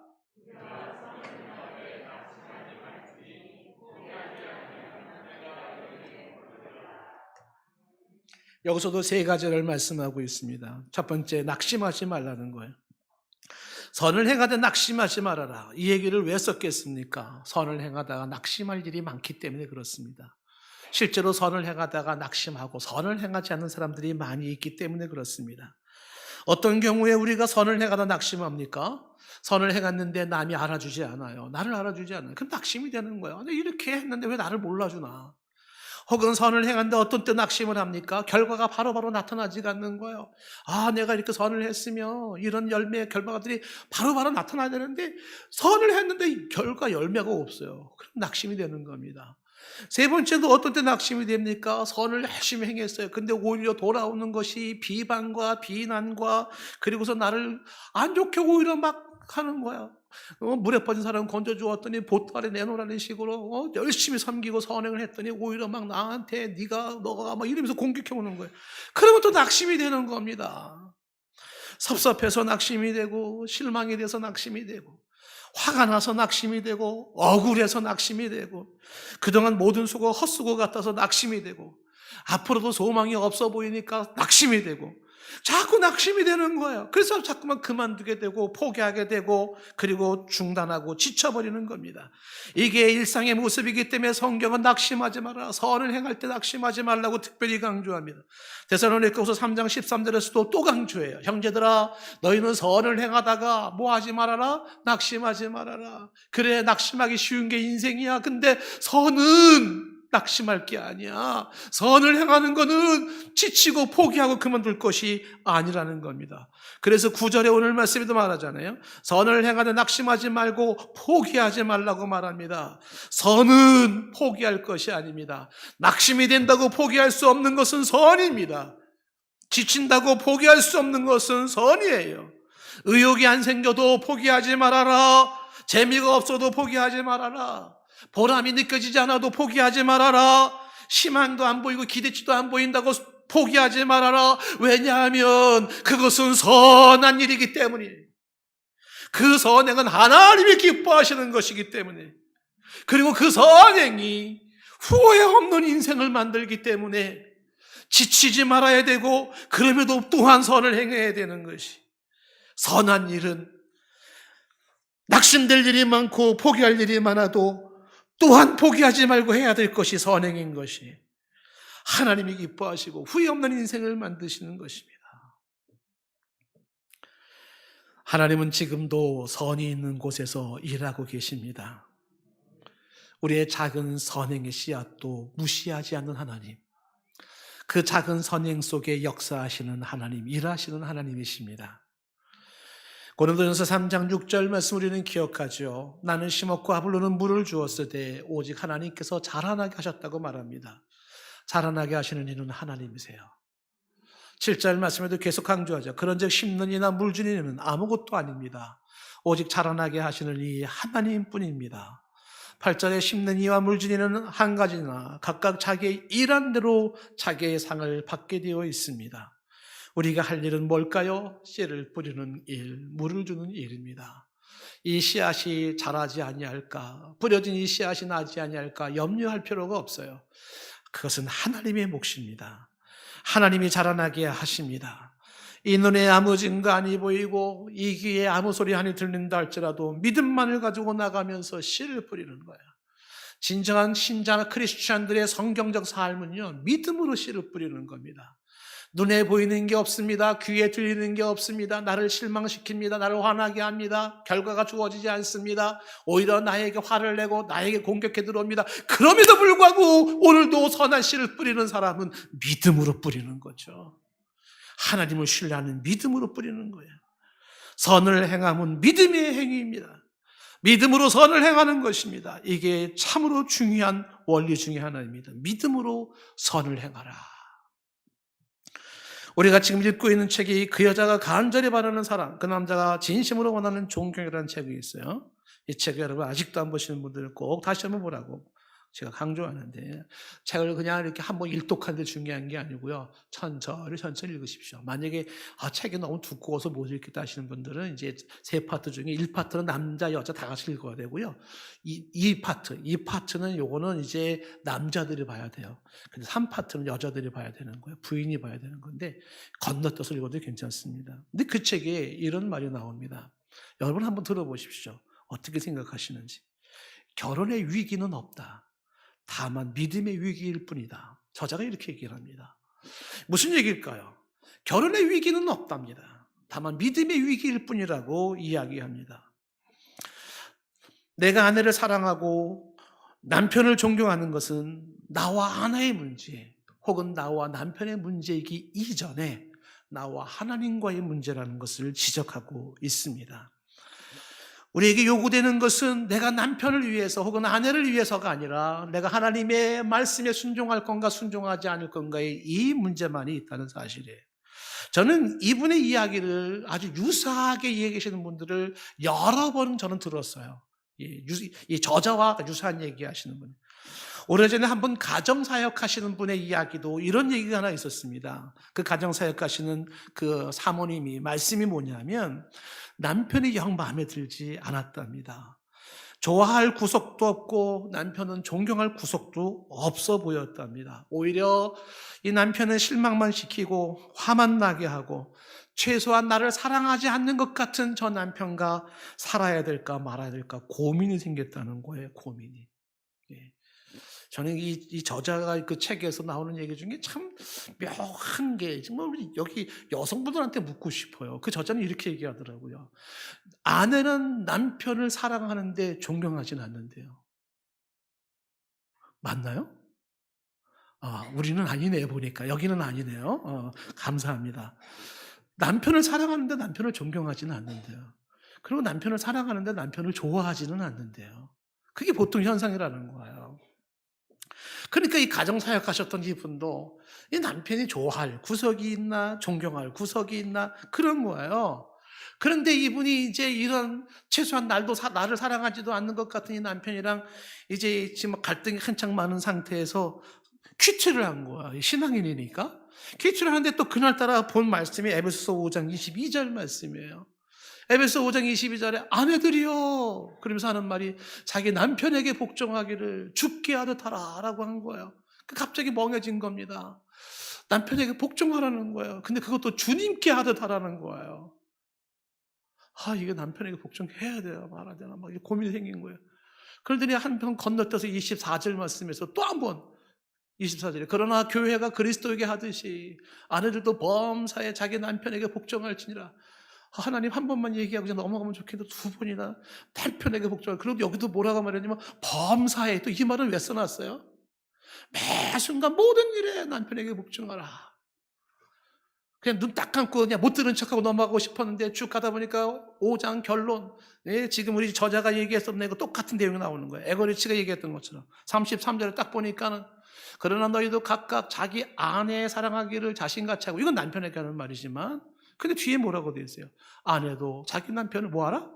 여기서도 세 가지를 말씀하고 있습니다. 첫 번째, 낙심하지 말라는 거예요. 선을 행하되 낙심하지 말아라. 이 얘기를 왜 썼겠습니까? 선을 행하다가 낙심할 일이 많기 때문에 그렇습니다. 실제로 선을 행하다가 낙심하고 선을 행하지 않는 사람들이 많이 있기 때문에 그렇습니다. 어떤 경우에 우리가 선을 행하다 낙심합니까? 선을 행했는데 남이 알아주지 않아요. 나를 알아주지 않아요. 그럼 낙심이 되는 거예요. 근데 이렇게 했는데 왜 나를 몰라주나? 혹은 선을 행한데 어떤 때 낙심을 합니까? 결과가 바로바로 나타나지가 않는 거예요. 아, 내가 이렇게 선을 했으면 이런 열매의 결과들이 바로바로 나타나야 되는데 선을 했는데 결과 열매가 없어요. 그럼 낙심이 되는 겁니다. 세 번째도 어떤 때 낙심이 됩니까? 선을 열심히 행했어요. 근데 오히려 돌아오는 것이 비방과 비난과, 그리고서 나를 안 좋게 오히려 막 하는 거야. 물에 빠진 사람 건져주었더니 보트 아래 내놓으라는 식으로 열심히 섬기고 선행을 했더니 오히려 막 나한테 너가 막 이러면서 공격해 오는 거예요. 그러면 또 낙심이 되는 겁니다. 섭섭해서 낙심이 되고, 실망이 돼서 낙심이 되고, 화가 나서 낙심이 되고, 억울해서 낙심이 되고, 그동안 모든 수고가 헛수고 같아서 낙심이 되고, 앞으로도 소망이 없어 보이니까 낙심이 되고, 자꾸 낙심이 되는 거예요. 그래서 자꾸만 그만두게 되고 포기하게 되고, 그리고 중단하고 지쳐버리는 겁니다. 이게 일상의 모습이기 때문에 성경은 낙심하지 마라, 선을 행할 때 낙심하지 말라고 특별히 강조합니다. 데살로니가후서 3장 13절에서도 또 강조해요. 형제들아, 너희는 선을 행하다가 뭐 하지 말아라? 낙심하지 말아라. 그래, 낙심하기 쉬운 게 인생이야. 근데 선은 낙심할 게 아니야. 선을 행하는 거는 지치고 포기하고 그만둘 것이 아니라는 겁니다. 그래서 9절에 오늘 말씀에도 말하잖아요. 선을 행하되 낙심하지 말고 포기하지 말라고 말합니다. 선은 포기할 것이 아닙니다. 낙심이 된다고 포기할 수 없는 것은 선입니다. 지친다고 포기할 수 없는 것은 선이에요. 의욕이 안 생겨도 포기하지 말아라. 재미가 없어도 포기하지 말아라. 보람이 느껴지지 않아도 포기하지 말아라. 희망도 안 보이고 기대치도 안 보인다고 포기하지 말아라. 왜냐하면 그것은 선한 일이기 때문이에요. 그 선행은 하나님이 기뻐하시는 것이기 때문에, 그리고 그 선행이 후회 없는 인생을 만들기 때문에 지치지 말아야 되고, 그럼에도 또한 선을 행해야 되는 것이, 선한 일은 낙심될 일이 많고 포기할 일이 많아도 또한 포기하지 말고 해야 될 것이 선행인 것이, 하나님이 기뻐하시고 후회 없는 인생을 만드시는 것입니다. 하나님은 지금도 선이 있는 곳에서 일하고 계십니다. 우리의 작은 선행의 씨앗도 무시하지 않는 하나님, 그 작은 선행 속에 역사하시는 하나님, 일하시는 하나님이십니다. 고린도전서 3장 6절 말씀 우리는 기억하죠. 나는 심었고 아볼로는 물을 주었으되 오직 하나님께서 자라나게 하셨다고 말합니다. 자라나게 하시는 이는 하나님이세요. 7절 말씀에도 계속 강조하죠. 그런즉 심는 이나 물 주는 이는 아무것도 아닙니다. 오직 자라나게 하시는 이 하나님뿐입니다. 8절에 심는 이와 물 주는 이는 한 가지나 각각 자기의 일한 대로 자기의 상을 받게 되어 있습니다. 우리가 할 일은 뭘까요? 씨를 뿌리는 일, 물을 주는 일입니다. 이 씨앗이 자라지 아니할까, 뿌려진 이 씨앗이 나지 아니할까 염려할 필요가 없어요. 그것은 하나님의 몫입니다. 하나님이 자라나게 하십니다. 이 눈에 아무 증거 아니 보이고 이 귀에 아무 소리 아니 들린다 할지라도 믿음만을 가지고 나가면서 씨를 뿌리는 거야. 진정한 신자 크리스찬들의 성경적 삶은요, 믿음으로 씨를 뿌리는 겁니다. 눈에 보이는 게 없습니다. 귀에 들리는 게 없습니다. 나를 실망시킵니다. 나를 화나게 합니다. 결과가 주어지지 않습니다. 오히려 나에게 화를 내고 나에게 공격해 들어옵니다. 그럼에도 불구하고 오늘도 선한 씨를 뿌리는 사람은 믿음으로 뿌리는 거죠. 하나님을 신뢰하는 믿음으로 뿌리는 거예요. 선을 행함은 믿음의 행위입니다. 믿음으로 선을 행하는 것입니다. 이게 참으로 중요한 원리 중에 하나입니다. 믿음으로 선을 행하라. 우리가 지금 읽고 있는 책이 그 여자가 간절히 바라는 사랑, 그 남자가 진심으로 원하는 존경이라는 책이 있어요. 이 책 여러분 아직도 안 보시는 분들 꼭 다시 한번 보라고 제가 강조하는데, 책을 그냥 이렇게 한번 일독하는 데 중요한 게 아니고요. 천천히 읽으십시오. 만약에 책이 너무 두꺼워서 못 읽겠다 하시는 분들은 이제 세 파트 중에 1파트는 남자, 여자 다 같이 읽어야 되고요. 이 파트는 요거는 이제 남자들이 봐야 돼요. 근데 3파트는 여자들이 봐야 되는 거예요. 부인이 봐야 되는 건데 건너뛰어서 읽어도 괜찮습니다. 근데 그 책에 이런 말이 나옵니다. 여러분 한번 들어보십시오. 어떻게 생각하시는지. 결혼의 위기는 없다. 다만 믿음의 위기일 뿐이다. 저자가 이렇게 얘기를 합니다. 무슨 얘기일까요? 결혼의 위기는 없답니다. 다만 믿음의 위기일 뿐이라고 이야기합니다. 내가 아내를 사랑하고 남편을 존경하는 것은 나와 아내의 문제, 혹은 나와 남편의 문제이기 이전에 나와 하나님과의 문제라는 것을 지적하고 있습니다. 우리에게 요구되는 것은 내가 남편을 위해서 혹은 아내를 위해서가 아니라 내가 하나님의 말씀에 순종할 건가 순종하지 않을 건가의 이 문제만이 있다는 사실이에요. 저는 이분의 이야기를 아주 유사하게 이야기하시는 분들을 여러 번 저는 들었어요. 이 저자와 유사한 얘기 하시는 분. 오래전에 한번 가정사역 하시는 분의 이야기도 이런 얘기가 하나 있었습니다. 그 가정사역 하시는 그 사모님이 말씀이 뭐냐면 남편이 영 마음에 들지 않았답니다. 좋아할 구석도 없고 남편은 존경할 구석도 없어 보였답니다. 오히려 이 남편은 실망만 시키고 화만 나게 하고 최소한 나를 사랑하지 않는 것 같은 저 남편과 살아야 될까 말아야 될까 고민이 생겼다는 거예요. 고민이. 예. 저는 이 저자가 그 책에서 나오는 얘기 중에 참 묘한 게 정말 우리 여기 여성분들한테 묻고 싶어요. 그 저자는 이렇게 얘기하더라고요. 아내는 남편을 사랑하는데 존경하진 않는데요. 맞나요? 우리는 아니네요, 보니까. 여기는 아니네요. 감사합니다. 남편을 사랑하는데 남편을 존경하지는 않는데요. 그리고 남편을 사랑하는데 남편을 좋아하지는 않는데요. 그게 보통 현상이라는 거예요. 그러니까 이 가정사역 하셨던 이분도 이 남편이 좋아할 구석이 있나, 존경할 구석이 있나, 그런 거예요. 그런데 이분이 이제 이런 최소한 나를 사랑하지도 않는 것 같은 이 남편이랑 이제 지금 갈등이 한창 많은 상태에서 퀴트를 한 거야. 신앙인이니까. 퀴트를 하는데 또 그날따라 본 말씀이 에베소서 5장 22절 말씀이에요. 에베소 5장 22절에 아내들이여 그러면서 하는 말이 자기 남편에게 복종하기를 죽게 하듯 하라라고 한 거예요. 갑자기 멍해진 겁니다. 남편에게 복종하라는 거예요. 근데 그것도 주님께 하듯 하라는 거예요. 이게 남편에게 복종해야 돼요, 말아야 되나, 막 고민이 생긴 거예요. 그러더니 한편 건너뛰어서 24절 말씀에서 또 한 번 24절에 그러나 교회가 그리스도에게 하듯이 아내들도 범사에 자기 남편에게 복종할지니라. 하나님 한 번만 얘기하고 그냥 넘어가면 좋겠는데 두 번이나 남편에게 복종할. 그리고 여기도 뭐라고 말했냐면 범사에, 또 이 말은 왜 써놨어요? 매 순간 모든 일에 남편에게 복종하라. 그냥 눈 딱 감고 그냥 못 들은 척하고 넘어가고 싶었는데 쭉 가다 보니까 5장 결론. 지금 우리 저자가 얘기했었던 거 똑같은 내용이 나오는 거예요. 에거리치가 얘기했던 것처럼 33절을 딱 보니까는 그러나 너희도 각각 자기 아내 사랑하기를 자신같이 하고, 이건 남편에게 하는 말이지만 근데 뒤에 뭐라고 되어 있어요? 아내도 자기 남편을 뭐하라?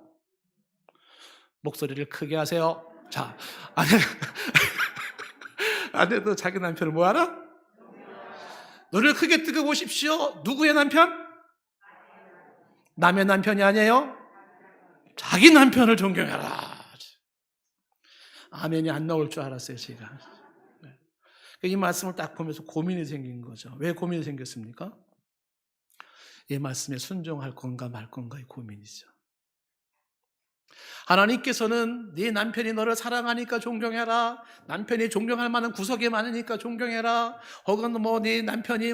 목소리를 크게 하세요. 자, 아내도 자기 남편을 뭐하라? 눈을 크게 뜨고 보십시오. 누구의 남편? 남의 남편이 아니에요. 자기 남편을 존경해라. 아멘이 안 나올 줄 알았어요, 제가. 이 말씀을 딱 보면서 고민이 생긴 거죠. 왜 고민이 생겼습니까? 이 말씀에 순종할 건가 말 건가의 고민이죠. 하나님께서는 네 남편이 너를 사랑하니까 존경해라. 남편이 존경할 만한 구석이 많으니까 존경해라. 혹은 네 남편이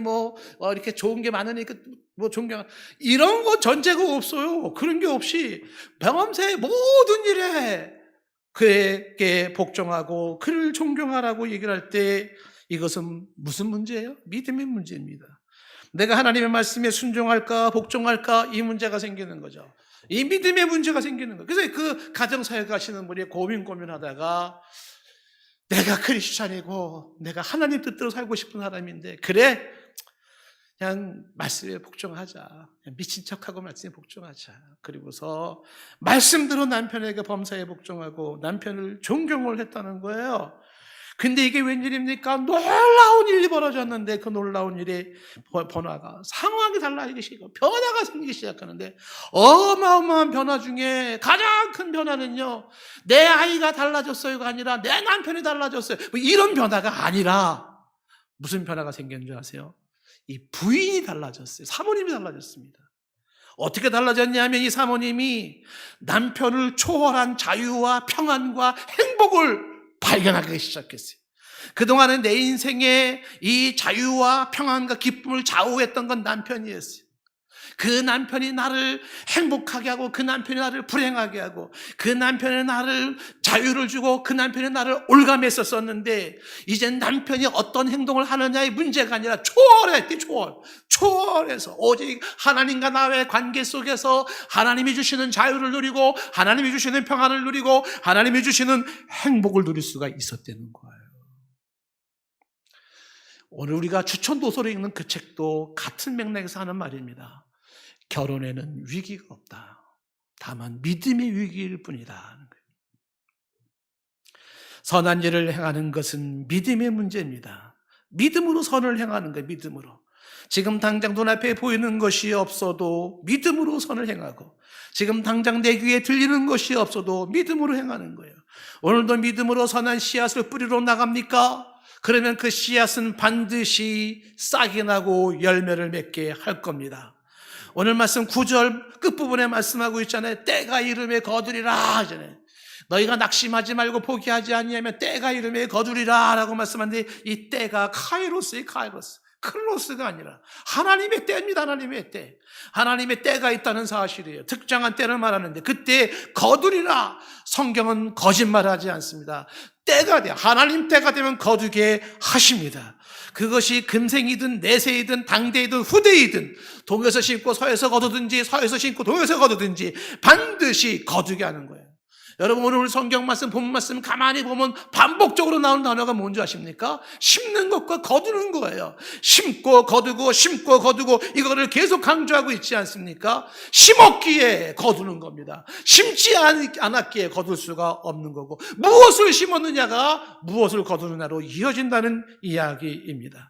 이렇게 좋은 게 많으니까 존경하라. 이런 거 전제가 없어요. 그런 게 없이 병엄새 모든 일에 그에게 복종하고 그를 존경하라고 얘기를 할 때 이것은 무슨 문제예요? 믿음의 문제입니다. 내가 하나님의 말씀에 순종할까 복종할까, 이 문제가 생기는 거죠. 이 믿음의 문제가 생기는 거예요. 그래서 그 가정사역 하시는 분이 고민하다가 내가 크리스찬이고 내가 하나님 뜻대로 살고 싶은 사람인데, 그래 그냥 말씀에 복종하자. 그냥 미친 척하고 말씀에 복종하자. 그리고서 말씀대로 남편에게 범사에 복종하고 남편을 존경을 했다는 거예요. 근데 이게 웬일입니까? 놀라운 일이 벌어졌는데 그 놀라운 일의 변화가, 상황이 달라지기 시작하고 변화가 생기기 시작하는데, 어마어마한 변화 중에 가장 큰 변화는요, 내 아이가 달라졌어요가 아니라 내 남편이 달라졌어요. 이런 변화가 아니라 무슨 변화가 생겼는 줄 아세요? 이 부인이 달라졌어요. 사모님이 달라졌습니다. 어떻게 달라졌냐면 이 사모님이 남편을 초월한 자유와 평안과 행복을 발견하기 시작했어요. 그동안은 내 인생에 이 자유와 평안과 기쁨을 좌우했던 건 남편이었어요. 그 남편이 나를 행복하게 하고 그 남편이 나를 불행하게 하고 그 남편이 나를 자유를 주고 그 남편이 나를 올감했었는데, 이제 남편이 어떤 행동을 하느냐의 문제가 아니라 초월했대. 초월해서 오직 하나님과 나의 관계 속에서 하나님이 주시는 자유를 누리고 하나님이 주시는 평안을 누리고 하나님이 주시는 행복을 누릴 수가 있었다는 거예요. 오늘 우리가 추천도서로 읽는 그 책도 같은 맥락에서 하는 말입니다. 결혼에는 위기가 없다. 다만 믿음의 위기일 뿐이다. 선한 일을 행하는 것은 믿음의 문제입니다. 믿음으로 선을 행하는 거예요. 믿음으로. 지금 당장 눈앞에 보이는 것이 없어도 믿음으로 선을 행하고, 지금 당장 내 귀에 들리는 것이 없어도 믿음으로 행하는 거예요. 오늘도 믿음으로 선한 씨앗을 뿌리러 나갑니까? 그러면 그 씨앗은 반드시 싹이 나고 열매를 맺게 할 겁니다. 오늘 말씀 9절 끝부분에 말씀하고 있잖아요. 때가 이름에 거두리라 하잖아요. 너희가 낙심하지 말고 포기하지 아니하면 때가 이름에 거두리라 라고 말씀하는데, 이 때가 카이로스예요. 카이로스. 클로스가 아니라 하나님의 때입니다. 하나님의 때. 하나님의 때가 있다는 사실이에요. 특정한 때를 말하는데 그때 거두리라. 성경은 거짓말하지 않습니다. 때가 돼 하나님 때가 되면 거두게 하십니다. 그것이 금생이든 내세이든 당대이든 후대이든 동에서 심고 서에서 거두든지 서에서 심고 동에서 거두든지 반드시 거두게 하는 거예요. 여러분 오늘 성경 말씀 본 말씀 가만히 보면 반복적으로 나오는 단어가 뭔지 아십니까? 심는 것과 거두는 거예요. 심고 거두고 심고 거두고 이거를 계속 강조하고 있지 않습니까? 심었기에 거두는 겁니다. 심지 않았기에 거둘 수가 없는 거고 무엇을 심었느냐가 무엇을 거두느냐로 이어진다는 이야기입니다.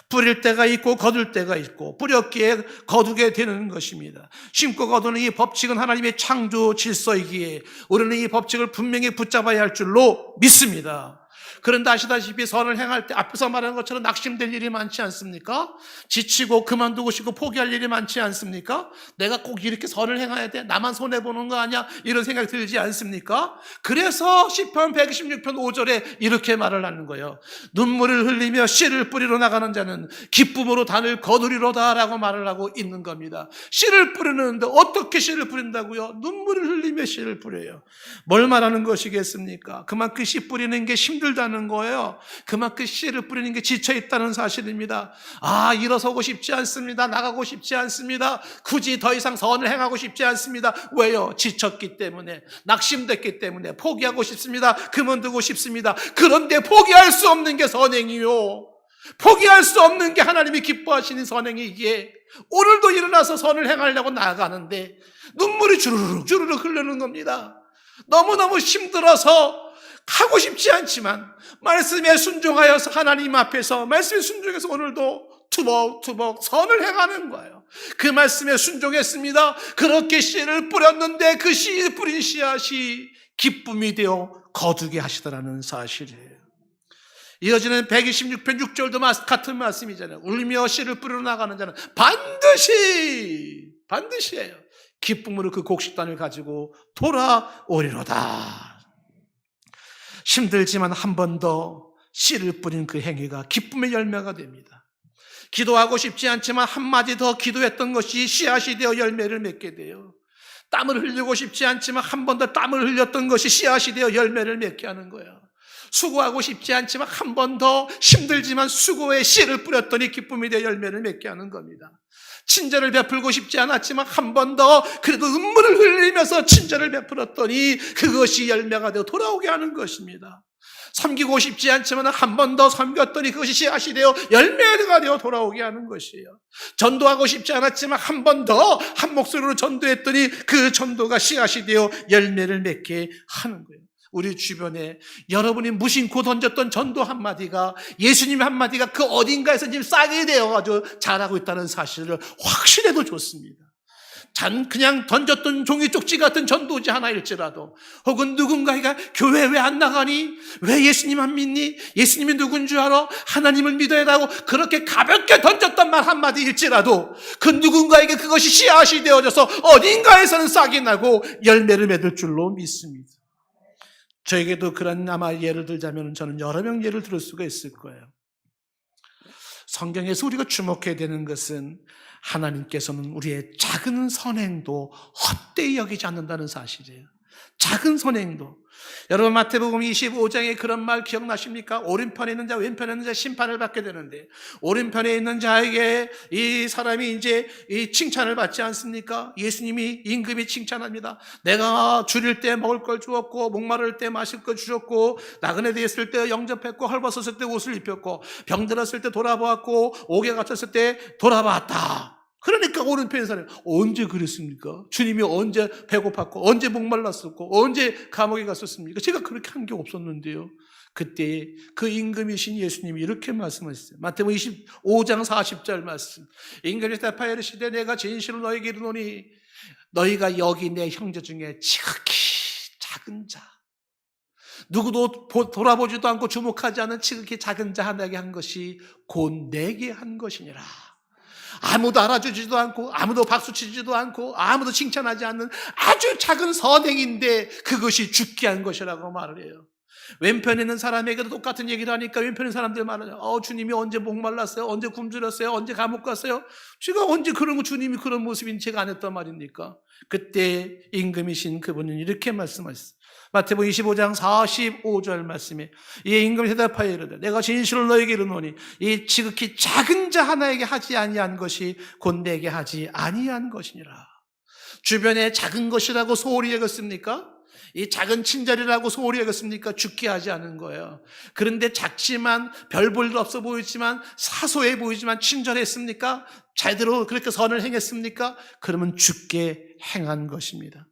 뿌릴 때가 있고 거둘 때가 있고 뿌렸기에 거두게 되는 것입니다. 심고 거두는 이 법칙은 하나님의 창조 질서이기에 우리는 이 법칙을 분명히 붙잡아야 할 줄로 믿습니다. 그런데 아시다시피 선을 행할 때 앞에서 말한 것처럼 낙심될 일이 많지 않습니까? 지치고 그만두고 싶고 포기할 일이 많지 않습니까? 내가 꼭 이렇게 선을 행해야 돼? 나만 손해보는 거 아니야? 이런 생각이 들지 않습니까? 그래서 시편 126편 5절에 이렇게 말을 하는 거예요. 눈물을 흘리며 씨를 뿌리러 나가는 자는 기쁨으로 단을 거두리로다 라고 말을 하고 있는 겁니다. 씨를 뿌리는데 어떻게 씨를 뿌린다고요? 눈물을 흘리며 씨를 뿌려요. 뭘 말하는 것이겠습니까? 그만큼 씨 뿌리는 게 힘들다는 거예요. 그만큼 씨를 뿌리는 게 지쳐있다는 사실입니다. 일어서고 싶지 않습니다. 나가고 싶지 않습니다. 굳이 더 이상 선을 행하고 싶지 않습니다. 왜요? 지쳤기 때문에, 낙심됐기 때문에 포기하고 싶습니다. 그만두고 싶습니다. 그런데 포기할 수 없는 게 선행이요. 포기할 수 없는 게 하나님이 기뻐하시는 선행이기에 오늘도 일어나서 선을 행하려고 나아가는데 눈물이 주르륵 주르륵 흐르는 겁니다. 너무너무 힘들어서 하고 싶지 않지만 말씀에 순종하여서 하나님 앞에서 말씀에 순종해서 오늘도 투벅투벅 선을 행하는 거예요. 그 말씀에 순종했습니다. 그렇게 씨를 뿌렸는데 그 씨 뿌린 씨앗이 기쁨이 되어 거두게 하시더라는 사실이에요. 이어지는 126편 6절도 같은 말씀이잖아요. 울며 씨를 뿌리러 나가는 자는 반드시예요. 기쁨으로 그 곡식단을 가지고 돌아오리로다. 힘들지만 한 번 더 씨를 뿌린 그 행위가 기쁨의 열매가 됩니다. 기도하고 싶지 않지만 한마디 더 기도했던 것이 씨앗이 되어 열매를 맺게 돼요. 땀을 흘리고 싶지 않지만 한 번 더 땀을 흘렸던 것이 씨앗이 되어 열매를 맺게 하는 거예요. 수고하고 싶지 않지만 한 번 더 힘들지만 수고에 씨를 뿌렸더니 기쁨이 되어 열매를 맺게 하는 겁니다. 친절을 베풀고 싶지 않았지만 한 번 더 그래도 눈물을 흘리면서 친절을 베풀었더니 그것이 열매가 되어 돌아오게 하는 것입니다. 섬기고 싶지 않지만 한 번 더 섬겼더니 그것이 씨앗이 되어 열매가 되어 돌아오게 하는 것이에요. 전도하고 싶지 않았지만 한 번 더 한 목소리로 전도했더니 그 전도가 씨앗이 되어 열매를 맺게 하는 거예요. 우리 주변에 여러분이 무심코 던졌던 전도 한마디가 예수님 한마디가 그 어딘가에서 지금 싹이 되어가지고 자라고 있다는 사실을 확신해도 좋습니다. 그냥 던졌던 종이 쪽지 같은 전도지 하나일지라도 혹은 누군가가 교회 왜 안 나가니? 왜 예수님 안 믿니? 예수님이 누군 줄 알아? 하나님을 믿어야 하고 그렇게 가볍게 던졌던 말 한마디일지라도 그 누군가에게 그것이 씨앗이 되어져서 어딘가에서는 싹이 나고 열매를 맺을 줄로 믿습니다. 저에게도 그런 아마 예를 들자면 저는 여러 명 예를 들을 수가 있을 거예요. 성경에서 우리가 주목해야 되는 것은 하나님께서는 우리의 작은 선행도 헛되이 여기지 않는다는 사실이에요. 작은 선행도. 여러분 마태복음 25장에 그런 말 기억나십니까? 오른편에 있는 자 왼편에 있는 자 심판을 받게 되는데 오른편에 있는 자에게 이 사람이 이제 이 칭찬을 받지 않습니까? 예수님이 임금이 칭찬합니다. 내가 줄일 때 먹을 걸 주었고 목마를 때 마실 걸 주셨고 나그네 되었을 때 영접했고 헐벗었을 때 옷을 입혔고 병들었을 때 돌아보았고 옥에 갇혔을 때 돌아봤다. 그러니까 오른편의 사람이 언제 그랬습니까? 주님이 언제 배고팠고 언제 목말랐었고 언제 감옥에 갔었습니까? 제가 그렇게 한 게 없었는데요. 그때 그 임금이신 예수님이 이렇게 말씀하셨어요. 마태복음 25장 40절 말씀. 임금이 대답하여 이르시되 내가 진실로 너희에게 이르노니 너희가 여기 내 형제 중에 지극히 작은 자 누구도 돌아보지도 않고 주목하지 않은 지극히 작은 자 하나에게 한 것이 곧 내게 한 것이니라. 아무도 알아주지도 않고 아무도 박수치지도 않고 아무도 칭찬하지 않는 아주 작은 선행인데 그것이 죽게 한 것이라고 말을 해요. 왼편에 있는 사람에게도 똑같은 얘기를 하니까 왼편에 사람들 말하죠. 주님이 언제 목말랐어요? 언제 굶주렸어요? 언제 감옥 갔어요? 제가 언제 그런 거 주님이 그런 모습인 제가 안 했단 말입니까? 그때 임금이신 그분은 이렇게 말씀하셨어요. 마태복음 25장 45절 말씀에 이에 임금이 대답하여 이르되 내가 진실로 너에게 이르노니 이 지극히 작은 자 하나에게 하지 아니한 것이 곧 내게 하지 아니한 것이니라. 주변에 작은 것이라고 소홀히 여겼습니까? 이 작은 친절이라고 소홀히 여겼습니까? 죽게 하지 않은 거예요. 그런데 작지만 별 볼 일 없어 보이지만 사소해 보이지만 친절했습니까? 제대로 그렇게 선을 행했습니까? 그러면 죽게 행한 것입니다.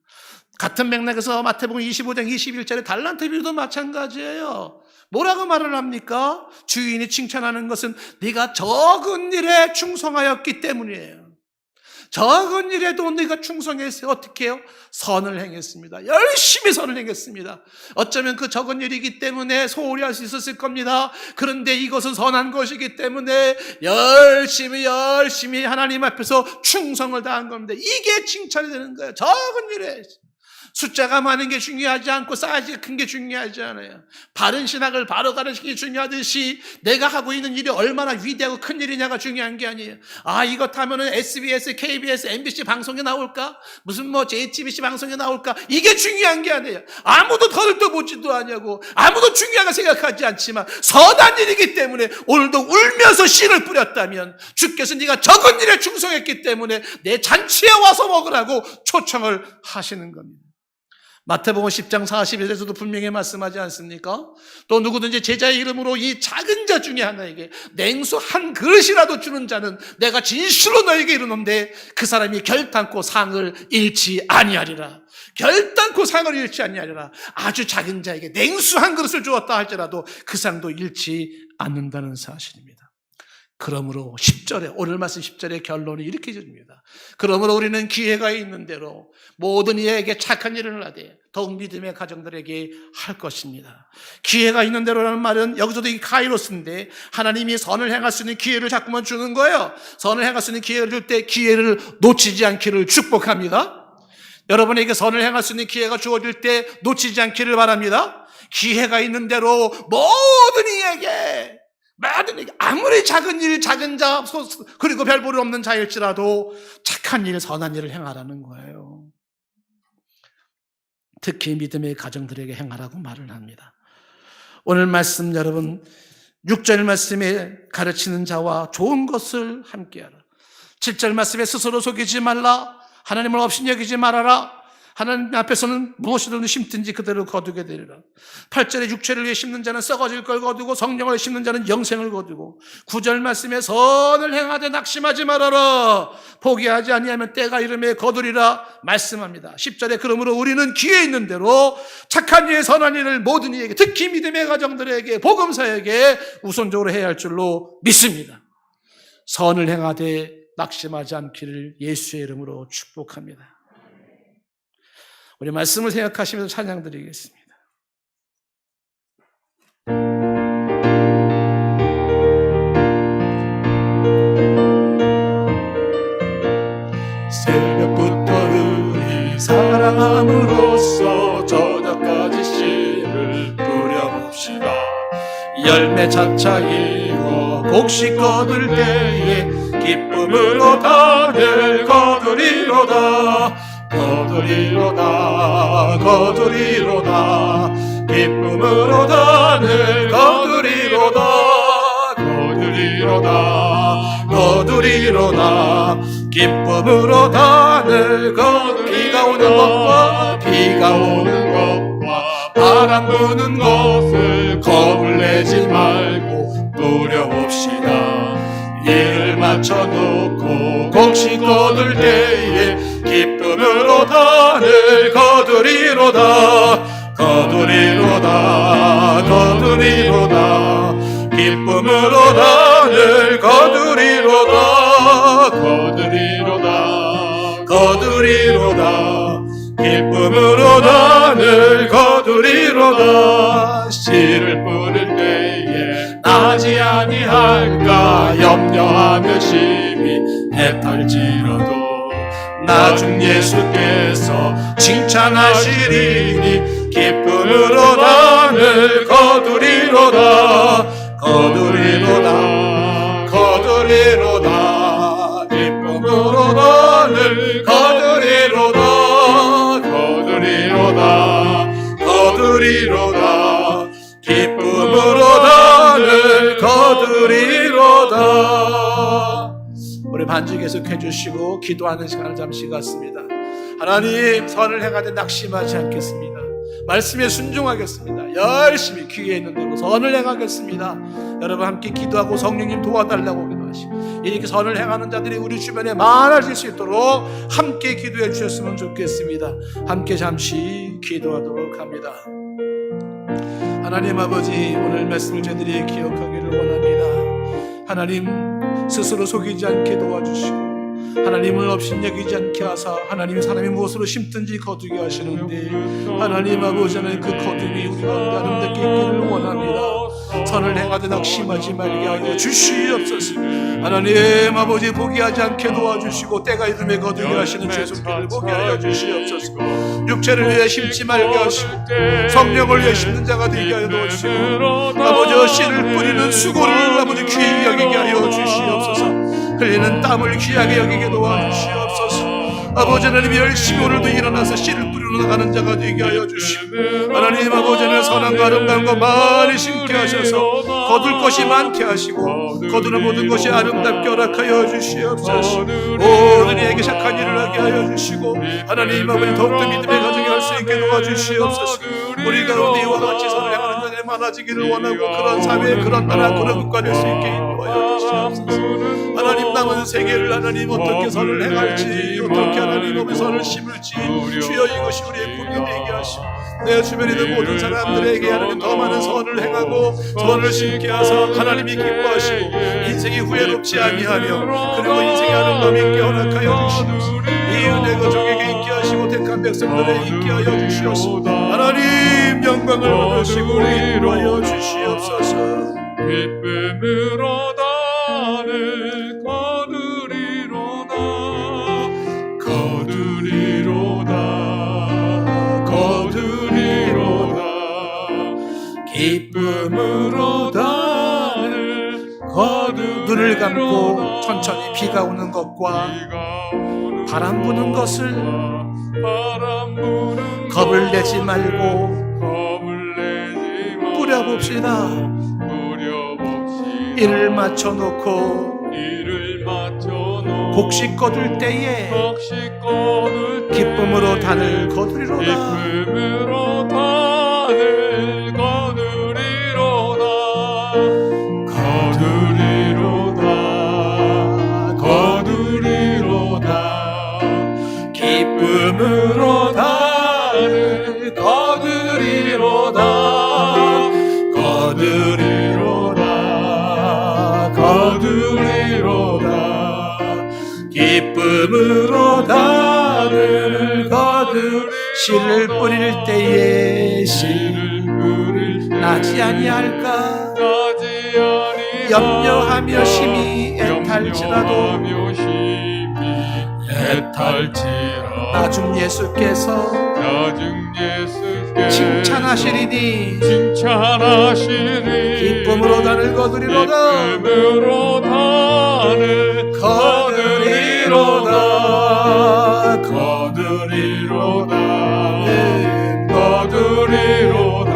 같은 맥락에서 마태복음 25장 21절에 달란트 비유도 마찬가지예요. 뭐라고 말을 합니까? 주인이 칭찬하는 것은 네가 적은 일에 충성하였기 때문이에요. 적은 일에도 네가 충성했어요. 어떻게 해요? 선을 행했습니다. 열심히 선을 행했습니다. 어쩌면 그 적은 일이기 때문에 소홀히 할 수 있었을 겁니다. 그런데 이것은 선한 것이기 때문에 열심히 하나님 앞에서 충성을 다한 겁니다. 이게 칭찬이 되는 거예요. 적은 일에. 숫자가 많은 게 중요하지 않고 사이즈가 큰 게 중요하지 않아요. 바른 신학을 바로 가르치는 게 중요하듯이 내가 하고 있는 일이 얼마나 위대하고 큰 일이냐가 중요한 게 아니에요. 이것 하면은 SBS, KBS, MBC 방송에 나올까? 무슨 JTBC 방송에 나올까? 이게 중요한 게 아니에요. 아무도 덜떠보지도 않냐고. 아무도 중요하게 생각하지 않지만 선한 일이기 때문에 오늘도 울면서 씨를 뿌렸다면 주께서 네가 적은 일에 충성했기 때문에 내 잔치에 와서 먹으라고 초청을 하시는 겁니다. 마태복음 10장 41절에서도 분명히 말씀하지 않습니까? 또 누구든지 제자의 이름으로 이 작은 자 중에 하나에게 냉수 한 그릇이라도 주는 자는 내가 진실로 너에게 이르노니 그 사람이 결단코 상을 잃지 아니하리라. 결단코 상을 잃지 아니하리라. 아주 작은 자에게 냉수 한 그릇을 주었다 할지라도 그 상도 잃지 않는다는 사실입니다. 그러므로 10절에 오늘 말씀 10절의 결론이 이렇게 됩니다. 그러므로 우리는 기회가 있는 대로 모든 이에게 착한 일을 하되 더욱 믿음의 가정들에게 할 것입니다. 기회가 있는 대로라는 말은 여기서도 이 카이로스인데 하나님이 선을 행할 수 있는 기회를 자꾸만 주는 거예요. 선을 행할 수 있는 기회를 줄 때 기회를 놓치지 않기를 축복합니다. 여러분에게 선을 행할 수 있는 기회가 주어질 때 놓치지 않기를 바랍니다. 기회가 있는 대로 모든 이에게 아무리 작은 일, 작은 자, 그리고 별 볼이 없는 자일지라도 착한 일, 선한 일을 행하라는 거예요. 특히 믿음의 가정들에게 행하라고 말을 합니다. 오늘 말씀 여러분 6절 말씀에 가르치는 자와 좋은 것을 함께하라. 7절 말씀에 스스로 속이지 말라. 하나님을 없이 여기지 말아라. 하나님 앞에서는 무엇이든 심든지 그대로 거두게 되리라. 8절에 육체를 위해 심는 자는 썩어질 걸 거두고 성령을 심는 자는 영생을 거두고 9절 말씀에 선을 행하되 낙심하지 말아라. 포기하지 아니하면 때가 이름에 거두리라 말씀합니다. 10절에 그러므로 우리는 기회 있는 대로 착한 일에 선한 일을 모든 이에게 특히 믿음의 가정들에게 복음사에게 우선적으로 해야 할 줄로 믿습니다. 선을 행하되 낙심하지 않기를 예수의 이름으로 축복합니다. 우리 말씀을 생각하시면서 찬양 드리겠습니다. 새벽부터 우리 사랑함으로써 저녁까지 씨를 뿌려봅시다. 열매 차차 익어 곡식 거둘 때에 기쁨으로 단을 거두리로다. 거두리로다 거두리로다 기쁨으로 단을 거두리로다 거두리로다 거두리로다 기쁨으로 단을 비가 오는 것과 바람 부는 것을 겁을 내지 말고 누려봅시다. 일을 맞춰놓고 곡식 거둘 때에 기쁨으로 단을 거두리로다 거두리로다 거두리로다 기쁨으로 단을 거두리로다 거두리로다 거두리로다 기쁨으로 단을 거두리로다. 씨를 뿌릴 때에 나지 아니할까 염려하며 심히 애탈지라도 나중 예수께서 칭찬하시리니 기쁨으로 단을 거두리로다 거두리로다 거두리로다 기쁨으로 너를 거두리로다 거두리로다 거두리로다 기쁨으로 너를 거두리로다. 우리 반주 계속해 주시고 기도하는 시간을 잠시 갖습니다. 하나님, 선을 행하되 낙심하지 않겠습니다. 말씀에 순종하겠습니다. 열심히 귀에 있는 대로 선을 행하겠습니다. 여러분 함께 기도하고 성령님 도와달라고 기도하시고, 이렇게 선을 행하는 자들이 우리 주변에 많아질 수 있도록 함께 기도해 주셨으면 좋겠습니다. 함께 잠시 기도하도록 합니다. 하나님 아버지, 오늘 말씀을 저희들이 기억하기를 원합니다. 하나님, 스스로 속이지 않게 도와주시고 하나님을 업신여기지 않게 하사 하나님이 사람이 무엇으로 심든지 거두게 하시는데, 하나님 아버지, 하나님 그 거둠이 우리 가운데 아름답게 있기를 원합니다. 선을 행하되 낙심하지 말게 하여 주시옵소서. 하나님 아버지, 포기하지 않게 도와주시고 때가 이름에 거두게 하시는 죄송기를 보게 하여 주시옵소서. 육체를 위해 심지 말게 하시고 성령을 위해 심는 자가 되게 하여 도와주시고, 아버지 씨를 뿌리는 수고를 아버지 귀히 여기게 하여 주시옵소서. 흘리는 땀을 귀하게 여기게 도와주시옵소서. 아버지 하나님, 열심히 오늘도 일어나서 씨를 뿌리러 나가는 자가 되게 하여 주시고, 하나님 아버지는 선함과 아름다움과 많이 심게 하셔서 거둘 것이 많게 하시고 거두는 모든 것이 아름답게 허락하여 주시옵소서. 모든 이에게 착한 일을 하게 하여 주시고, 하나님 아버지 더욱더 믿음의 가정이 할 수 있게 도와주시옵소서. 우리 가운데 이와 같이 선을 행하는 자들이 많아지기를 원하고, 그런 사회, 그런 나라, 그런 국가 될 수 있게 인도하여 주시옵소서. 하나님, 남은 세계를 하나님 어떻게 선을 행할지, 어떻게 하나님 어떻게 선을 심을지, 주여 이것이 우리의 고민이 되게 하시고, 내 주변에 있는 모든 사람들에게 하나님 더 많은 선을 행하고 선을 심게 하사 하나님이 기뻐하시고 인생이 후회롭지 아니하며, 그리고 인생의 아름다움이 있게 허락하여 주시옵소서. 이 은혜가 종에게 있게 하시고 택한 백성들에게 있게 하여 주시옵소서. 하나님 영광을 받으시고 인도하여 주시옵소서. 기쁨으로 나를 거두리로다 거두리로다 거두리로다 기쁨으로 나를 눈을 감고 천천히 비가 오는 것과 바람 부는 것을 겁을 내지 말고 뿌려봅시다. 이를 맞춰놓고 곡식 거둘 때에 기쁨으로 단을 거두리로다. 기쁨으로 단을 거두리로다. 거두리로다. 거두리로다. 기쁨으로 단을 거두. 씨를 뿌릴 때에 씨를 나지 아니할까. 염려하며 심히 애탈지라도 나중 예수께서 칭찬하시리니 기쁨으로 단을 거두리로다. 거두리로다. 거두리로다. 거두리로다.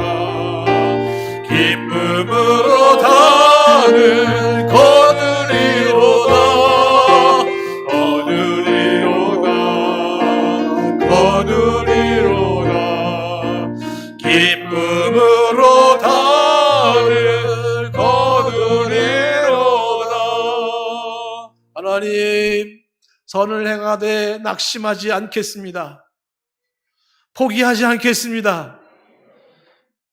기쁨으로 단을 거두리로다. 거두리로다. 기쁨으로 단을 거두리로다. 하나님, 선을 행하되 낙심하지 않겠습니다. 포기하지 않겠습니다.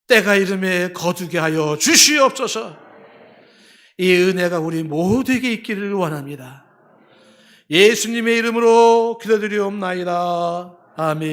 때가 이름에 거두게 하여 주시옵소서. 이 은혜가 우리 모두에게 있기를 원합니다. 예수님의 이름으로 기도드리옵나이다. 아멘.